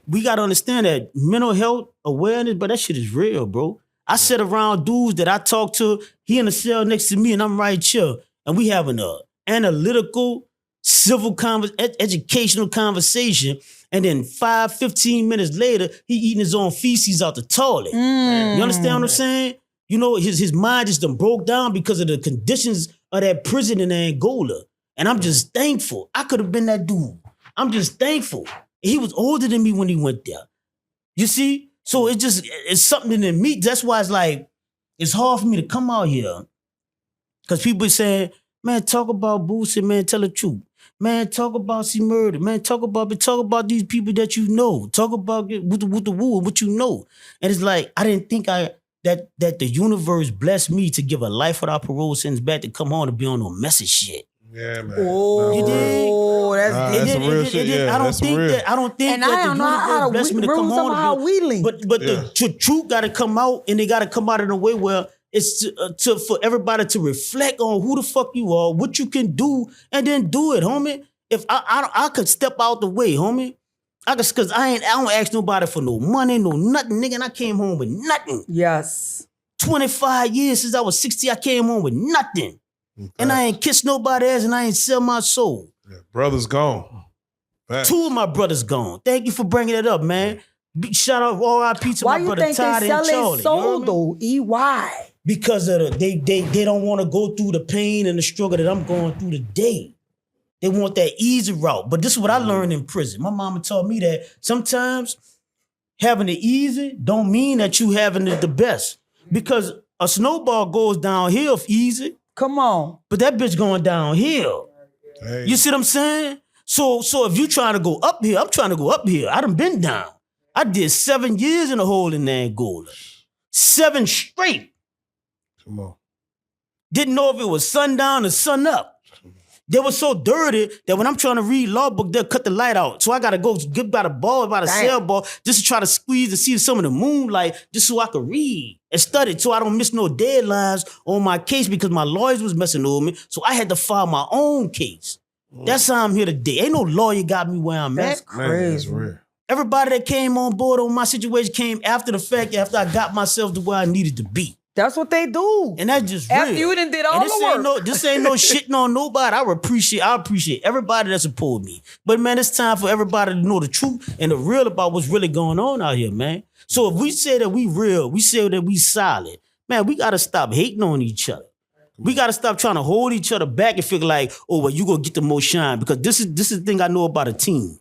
we got to understand that mental health awareness, but that shit is real, bro. I sit around dudes that I talk to, he in the cell next to me and I'm right here. And we having a analytical, civil, educational conversation. And then 15 minutes later, he eating his own feces out the toilet. You understand what I'm saying? You know, his mind just done broke down because of the conditions of that prison in Angola. And I'm just thankful. I could have been that dude. I'm just thankful. He was older than me when he went there. You see? So it's something in me. That's why it's like, it's hard for me to come out here. Because people saying, man, talk about Boosie, man, tell the truth. Man, talk about C Murder. Man, talk about these people that you know. Talk about what you know. And it's like, I didn't think that the universe blessed me to give a life without parole sentence back to come on and be on no message shit. Yeah, man. Oh, You dig? that's some real shit. Yeah, I don't that's some think real. that. I don't think and that I the don't know how universe blessed me to come on. how we link. But Yeah. the truth got to come out, and they got to come out in a way where it's for everybody to reflect on who the fuck you are, what you can do, and then do it, homie. If I could step out the way, homie, because I don't ask nobody for no money, no nothing, nigga. And I came home with nothing. Yes. 25 years since I was 60, I came home with nothing. And I ain't kissed nobody ass and I ain't sell my soul. Yeah, brother's gone. Fact. 2 of my brothers gone. Thank you for bringing it up, man. Big shout out RIP to Why my you brother think Todd they and sell Charlie. their soul You know what I mean? though? EY. Because of they don't want to go through the pain and the struggle that I'm going through today. They want that easy route. But this is what I learned in prison. My mama taught me that sometimes having it easy don't mean that you having it the best. Because a snowball goes downhill easy, Come on. but that bitch going downhill. Hey. You see what I'm saying? So if you trying to go up here, I'm trying to go up here. I done been down. I did 7 years in a hole in Angola. 7 straight. Come on. Didn't know if it was sundown or sun up. They were so dirty that when I'm trying to read law book, they'll cut the light out. So I gotta go get by the ball, about a cell ball, just to try to squeeze and see some of the moonlight, just so I could read and study, so I don't miss no deadlines on my case because my lawyers was messing with me. So I had to file my own case. That's how I'm here today. Ain't no lawyer got me where I'm That's at. Man, that's crazy. real. Everybody that came on board on my situation came after the fact, after I got myself to where I needed to be. That's what they do. And that's just After real. you done did all And this the ain't work. this ain't no shitting on nobody. I appreciate everybody that support me. But man, it's time for everybody to know the truth and the real about what's really going on out here, man. So if we say that we real, we say that we solid, man, we gotta stop hating on each other. We gotta stop trying to hold each other back and feel like, oh, well, you gonna get the most shine. Because this is the thing I know about a team.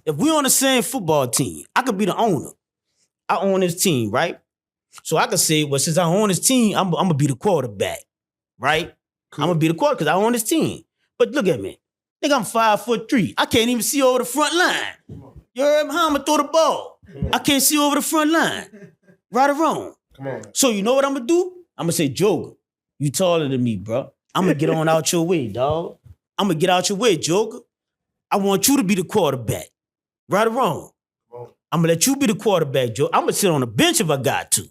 If we on the same football team, I could be the owner. I own this team, right? So I could say, well, since I own this team, I'm gonna be the quarterback, right? I'm gonna be the quarterback because I own this team. But look at me. Nigga, I'm 5'3". I can't even see over the front line. You heard me? How I'm gonna throw the ball? I can't see over the front line. Right or wrong? Come on. So you know what I'm gonna do? I'm gonna say, Joker, you taller than me, bro. I'm gonna get on out your way, dog. I'm gonna get out your way, Joker. I want you to be the quarterback. Right or wrong? I'm gonna let you be the quarterback, Joe. I'm gonna sit on the bench if I got to.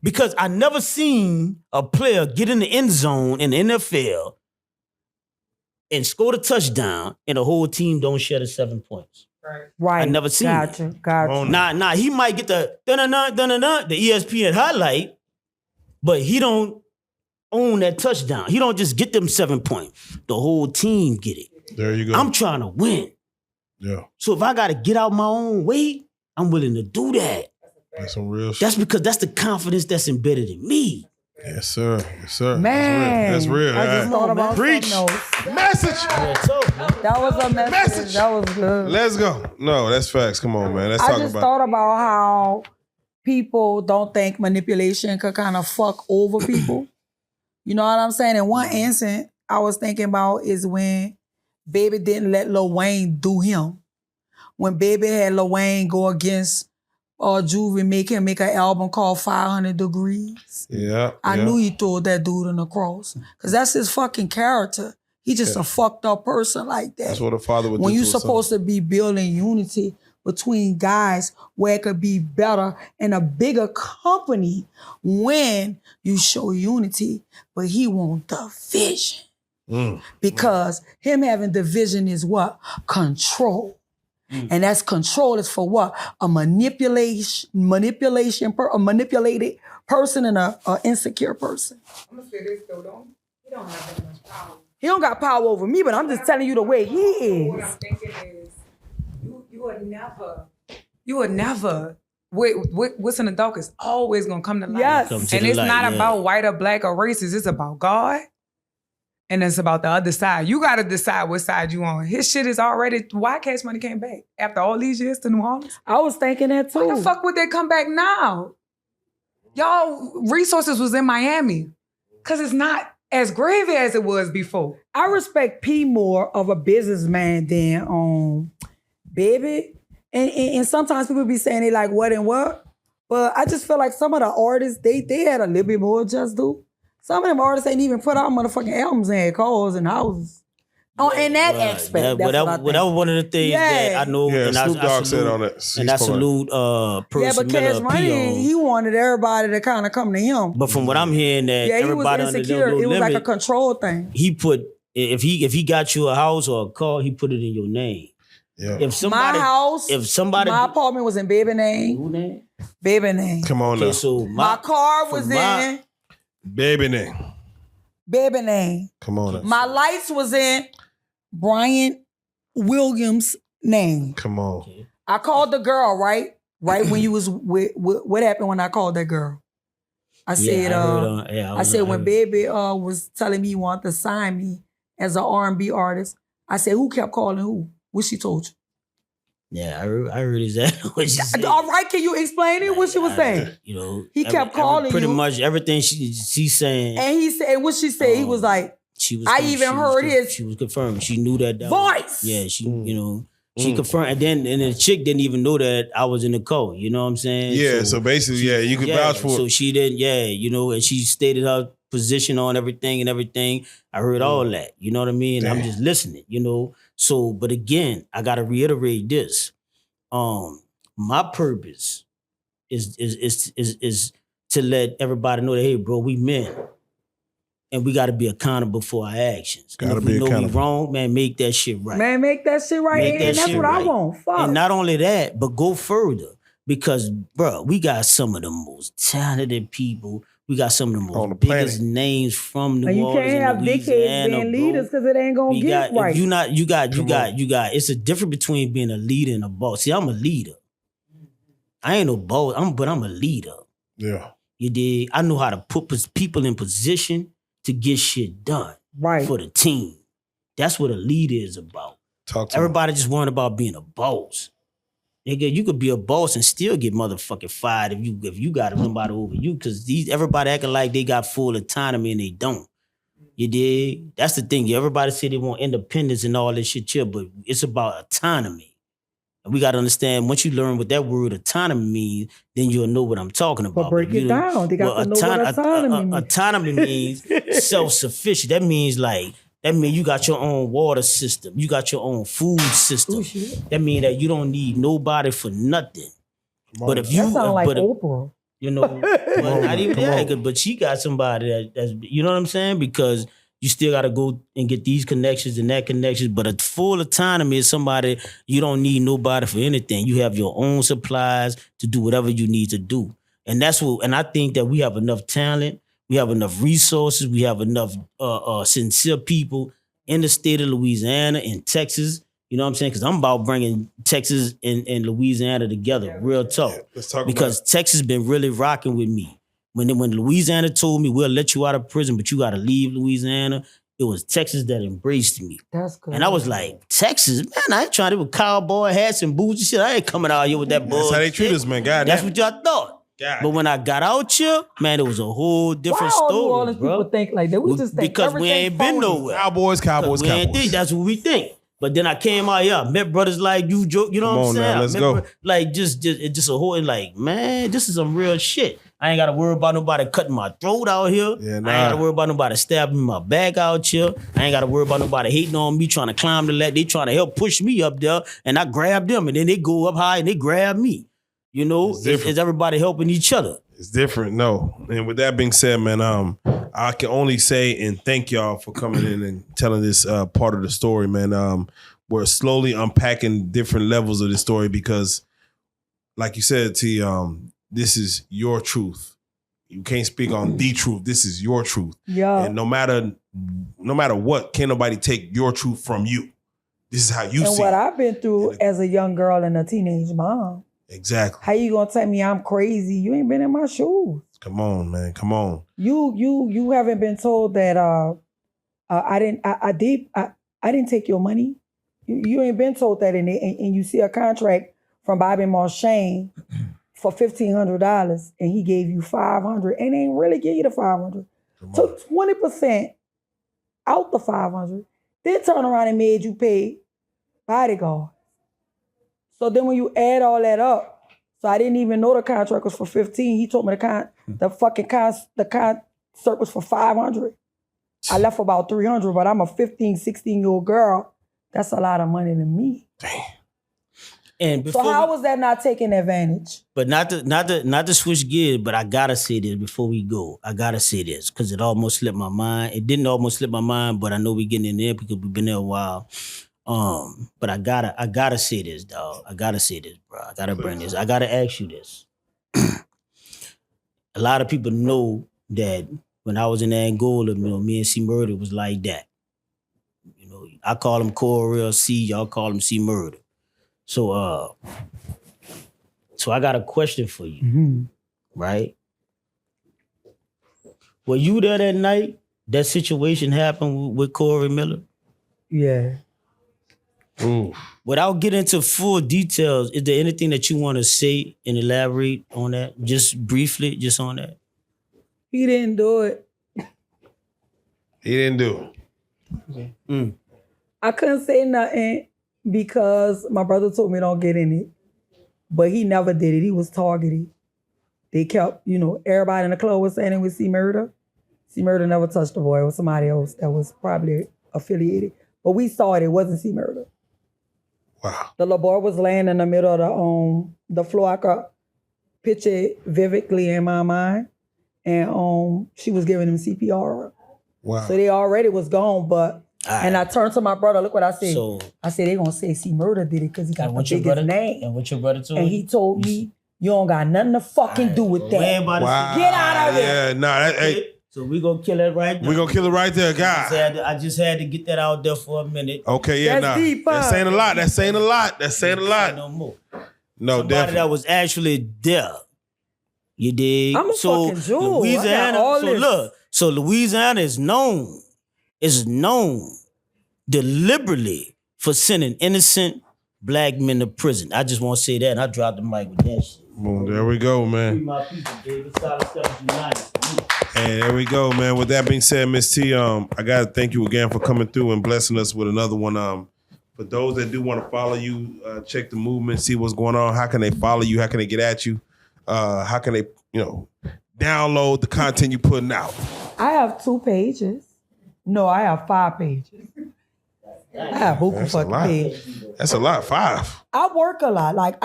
Because I never seen a player get in the end zone in the NFL and score the touchdown and the whole team don't share the 7 points. Right. I never seen Gotcha. it. Gotcha. Nah, he might get the the ESPN highlight, but he don't own that touchdown. He don't just get them 7 points. The whole team get it. There you go. I'm trying to win. Yeah. So if I gotta get out my own way, I'm willing to do that. That's some real shit. That's because that's the confidence that's embedded in me. Yes, sir. Yes, sir. Man, That's real. I just thought about Preach. something else. Message. That was a message. That was good. Let's go. No, that's facts. Come on, man. Let's I talk just about thought about how people don't think manipulation could kind of fuck over people. You know what I'm saying? And one instance I was thinking about is when Baby didn't let Lil Wayne do him. When Baby had Lil Wayne go against Juvie, make him make an album called 500 Degrees. Yeah. I yeah. knew he threw that dude in the cross. Because that's his fucking character. He just a fucked up person like that. That's what a father would do. When you're to his supposed to be building unity between guys where it could be better in a bigger company when you show unity, but he want division. Because him having division is what? Control. And that's control is for what? A manipulated person and a insecure person. I'm gonna say this though, he don't have that much power. He don't got power over me, but I'm just telling you the way he What is. I'm thinking is, you would never. What's in the dark is always gonna come to light. Yes. Come to And the it's light, not yeah. about white or black or racist. It's about God. And it's about the other side. You gotta decide what side you on. His shit is already. Why Cash Money came back after all these years to New Orleans? I was thinking that too. Why the fuck would they come back now? Y'all resources was in Miami. Cause it's not as gravy as it was before. I respect P more of a businessman than Baby. And sometimes people be saying they like what and what. But I just feel like some of the artists, they had a little bit more just do. Some of them artists ain't even put out motherfucking albums and had cars and houses. In that aspect, Yeah, that's that was one of the things that I know. Yeah, and Snoop I Dogg salute, said on it. And I salute Percy Yeah, but Cash Miller, Money, P.O. he wanted everybody to kind of come to him. But from what I'm hearing, that Yeah, he was everybody under insecure. the It was limit, like a control thing. he put if he got you a house or a car, he put it in your name. Yeah. If somebody, My house, if somebody, my apartment was in Baby name. who name? Baby name. Come on now. Okay, so My car was in Baby name. Baby name. Come on now. My lights was in Brian Williams' name. Come on. I called the girl, right? Right when you was with what happened when I called that girl? I said, I said when Baby was telling me he wanted to sign me as an R&B artist, I said, who kept calling who? What she told you? Yeah, I heard exactly what she said. All right, can you explain it? What she was saying? You know, He kept calling pretty you. much everything she's saying. And he said, what she said, he was like, She was. I even heard his She was confirmed. She knew that. voice. Yeah, she. You know, she confirmed, and the chick didn't even know that I was in the code. You know what I'm saying? Yeah. So basically, you could vouch for. So she didn't. Yeah, you know, and she stated her position on everything and everything. I heard all that. You know what I mean? I'm just listening. You know. So, but again, I gotta reiterate this. My purpose is to let everybody know that, hey, bro, we men. And we got to be accountable for our actions. And Gotta if we be know we accountable. wrong, man, make that shit right. Man, make that shit right. Make that And that's shit what I right. want. Fuck. And not only that, but go further. Because, bro, we got some of the most talented people. We got some of the On the most biggest planet. names from New And you Orleans can't have and dickheads Louisiana, being bro. leaders because it ain't gonna We get got, right. if you got. It's a difference between being a leader and a boss. See, I'm a leader. I ain't no boss, but I'm a leader. Yeah. You dig? I know how to put people in position to get shit done Right. for the team. That's what a leader is about. Talk to me. Everybody just worrying about being a boss. Nigga, you could be a boss and still get motherfucking fired if you got somebody over you, because everybody acting like they got full autonomy and they don't. You dig? That's the thing. Everybody say they want independence and all this shit here, but it's about autonomy. And we got to understand, once you learn what that word autonomy means, then you'll know what I'm talking about. But break it down. They got to know what autonomy means. Autonomy means self-sufficient. That means you got your own water system. You got your own food system. Ooh, shit. That means that you don't need nobody for nothing. But if you, That sound like Oprah. you know, well, not even that, but she got somebody that's, you know what I'm saying? Because you still got to go and get these connections and that connections. But a full autonomy is somebody, you don't need nobody for anything. You have your own supplies to do whatever you need to do. And that's what, and I think that we have enough talent, we have enough resources, we have enough sincere people in the state of Louisiana, in Texas. You know what I'm saying? Because I'm about bringing Texas and Louisiana together, real talk. Let's talk because Texas been really rocking with me. When Louisiana told me, we'll let you out of prison, but you got to leave Louisiana, it was Texas that embraced me. That's good. And I was like, Texas? Man, I ain't trying to with cowboy hats and boots and shit. I ain't coming out here with that bullshit. That's how they treat us, man. God That's damn. what y'all thought. God. But when I got out here, man, it was a whole different Why all New story, Orleans bro. people think like that? We just think Because we everything ain't been phony. nowhere. Cowboys. We ain't think that's what we think. But then I came out here, I met brothers like you, Joe. You know Come what I'm on saying? now, let's I go. met like just a whole like, man, this is some real shit. I ain't got to worry about nobody cutting my throat out here. Yeah, I ain't nah. got to worry about nobody stabbing my back out here. I ain't got to worry about nobody hating on me, trying to climb the ladder. They trying to help push me up there, and I grab them, and then they go up high and they grab me. You know, it's everybody helping each other. It's different, no. And with that being said, man, I can only say and thank y'all for coming in and telling this part of the story, man. We're slowly unpacking different levels of the story because, like you said, T, this is your truth. You can't speak on the truth. This is your truth. Yeah. And no matter what, can't nobody take your truth from you. This is how you And see what it. I've been through as a young girl and a teenage mom. Exactly. How you gonna tell me I'm crazy? You ain't been in my shoes. Come on, man. Come on. You haven't been told that I didn't take your money. You ain't been told that, and you see a contract from Bobby Marchand for $1,500, and he gave you $500, and they ain't really give you the $500. Took 20% out the $500, then turn around and made you pay bodyguard. So then when you add all that up, so I didn't even know the contract was for $15. He told me the concert was for $500. I left about $300, but I'm a 15, 16-year-old girl. That's a lot of money to me. Damn. And So how was that not taking advantage? But not to switch gears, but I gotta say this before we go. I gotta say this because it almost slipped my mind. It didn't almost slip my mind, but I know we getting in there because we've been there a while. But I gotta say this, dog. I gotta say this, bro. I gotta bring this. I gotta ask you this. A lot of people know that when I was in Angola, you know, me and C Murder was like that. You know, I call him Correal C, y'all call him C Murder. So I got a question for you, right? Were you there that night? That situation happened with Corey Miller? Yeah. Ooh. Without getting into full details, is there anything that you want to say and elaborate on that? Just briefly, just on that? He didn't do it. He didn't do it. I couldn't say nothing because my brother told me don't get in it. But he never did it. He was targeted. They kept, everybody in the club was saying it was C Murder. C Murder never touched the boy. It was somebody else that was probably affiliated. But we saw it. It wasn't C Murder. Wow. The little boy was laying in the middle of the floor. I could picture it vividly in my mind. And she was giving him CPR. Wow. So they already was gone, but and I turned to my brother, look what I said. So, I said, they gonna say C Murder did it because he got and the what your biggest brother name. And what your brother told And you? he told me, you don't got nothing to fucking do with that. Wow. Get out of it. Yeah, nah, hey, So we gonna kill it right now. we gonna kill it right there, God. I just had to get that out there for a minute. Okay, yeah, That's nah. deep, That's huh? saying a lot. That's saying a lot. That's saying a lot. No more. No, Somebody definitely. that was actually there. You dig? I'm a fucking jewel. I got Louisiana. all So this. look, so Louisiana is known deliberately for sending innocent black men to prison. I just want to say that, and I dropped the mic with that shit. Boom, there we go, Free man. my people, baby. Solid Steps United. And there we go, man. With that being said, Miss T, I gotta thank you again for coming through and blessing us with another one. For those that do want to follow you, check the movement, see what's going on. How can they follow you? How can they get at you? How can they, download the content you're putting out? I have 2 pages. No, I have 5 pages. I have who That's a fucking lot. page. That's a lot. 5. I work a lot. Like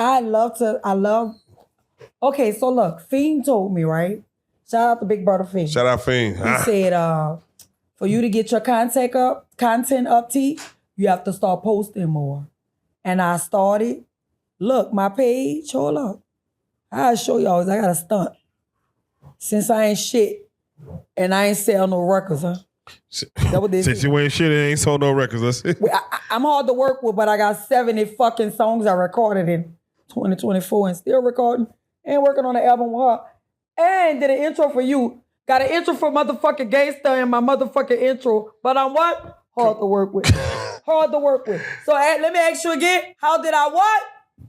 okay, so look, Fiend told me, right? Shout out to Big Brother Fiend. Shout out Fiend. He said, for you to get your content up, T, you have to start posting more. And I started. Look, my page, hold up. I'll show y'all. I got a stunt. Since I ain't shit and I ain't sell no records, huh? That what this Since is. you ain't shit, it ain't sold no records. Let's see. I'm hard to work with, but I got 70 fucking songs I recorded in 2024 and still recording and working on an album with her. And did an intro for you. Got an intro for motherfucking Gangsta in my motherfucking intro. But I'm what? Hard to work with. Hard to work with. So let me ask you again. How did I what?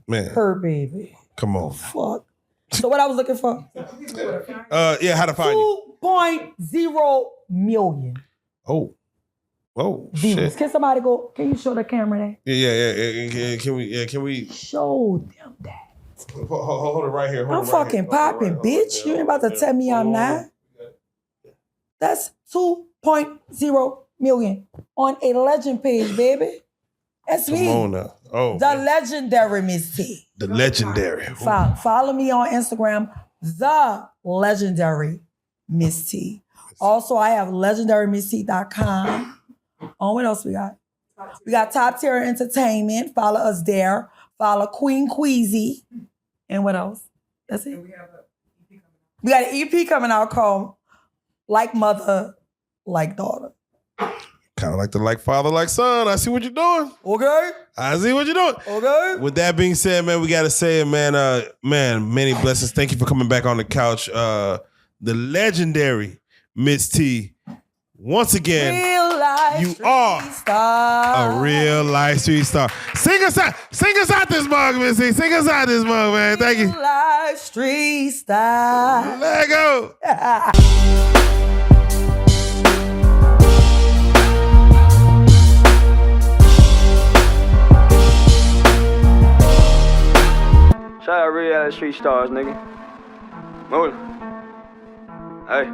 Man, Her baby. come on. Fuck. So what I was looking for? Yeah, how to find you? 2.0 million Oh, views. shit. Can somebody go? Can you show the camera that? Yeah. Can we? Show them that. Hold it right here. I'm fucking popping, bitch. You ain't about to tell me I'm not. That's 2.0 million on a legend page, baby. That's Come me. on now. Oh, The legendary Miss T. the legendary. Follow me on Instagram, the legendary Miss T. Also, I have legendarymist.com. What else we got? We got Top Tier Entertainment. Follow us there. Follow Queen Queasy. And what else? That's it. We got an EP coming out called Like Mother, Like Daughter. Kind of like the like father, like son. I see what you're doing. Okay? I see what you're doing. Okay? With that being said, man, we gotta say it, man. Man, many blessings. Thank you for coming back on the couch. The legendary Miss T. Once again, Real life you are star. a real life street star. Sing us out this mug, Miss T. Sing us out this mug, man. Thank you. Real life street star. Let go. Shout out Reallyfe Street Starz, nigga. Move. Hey.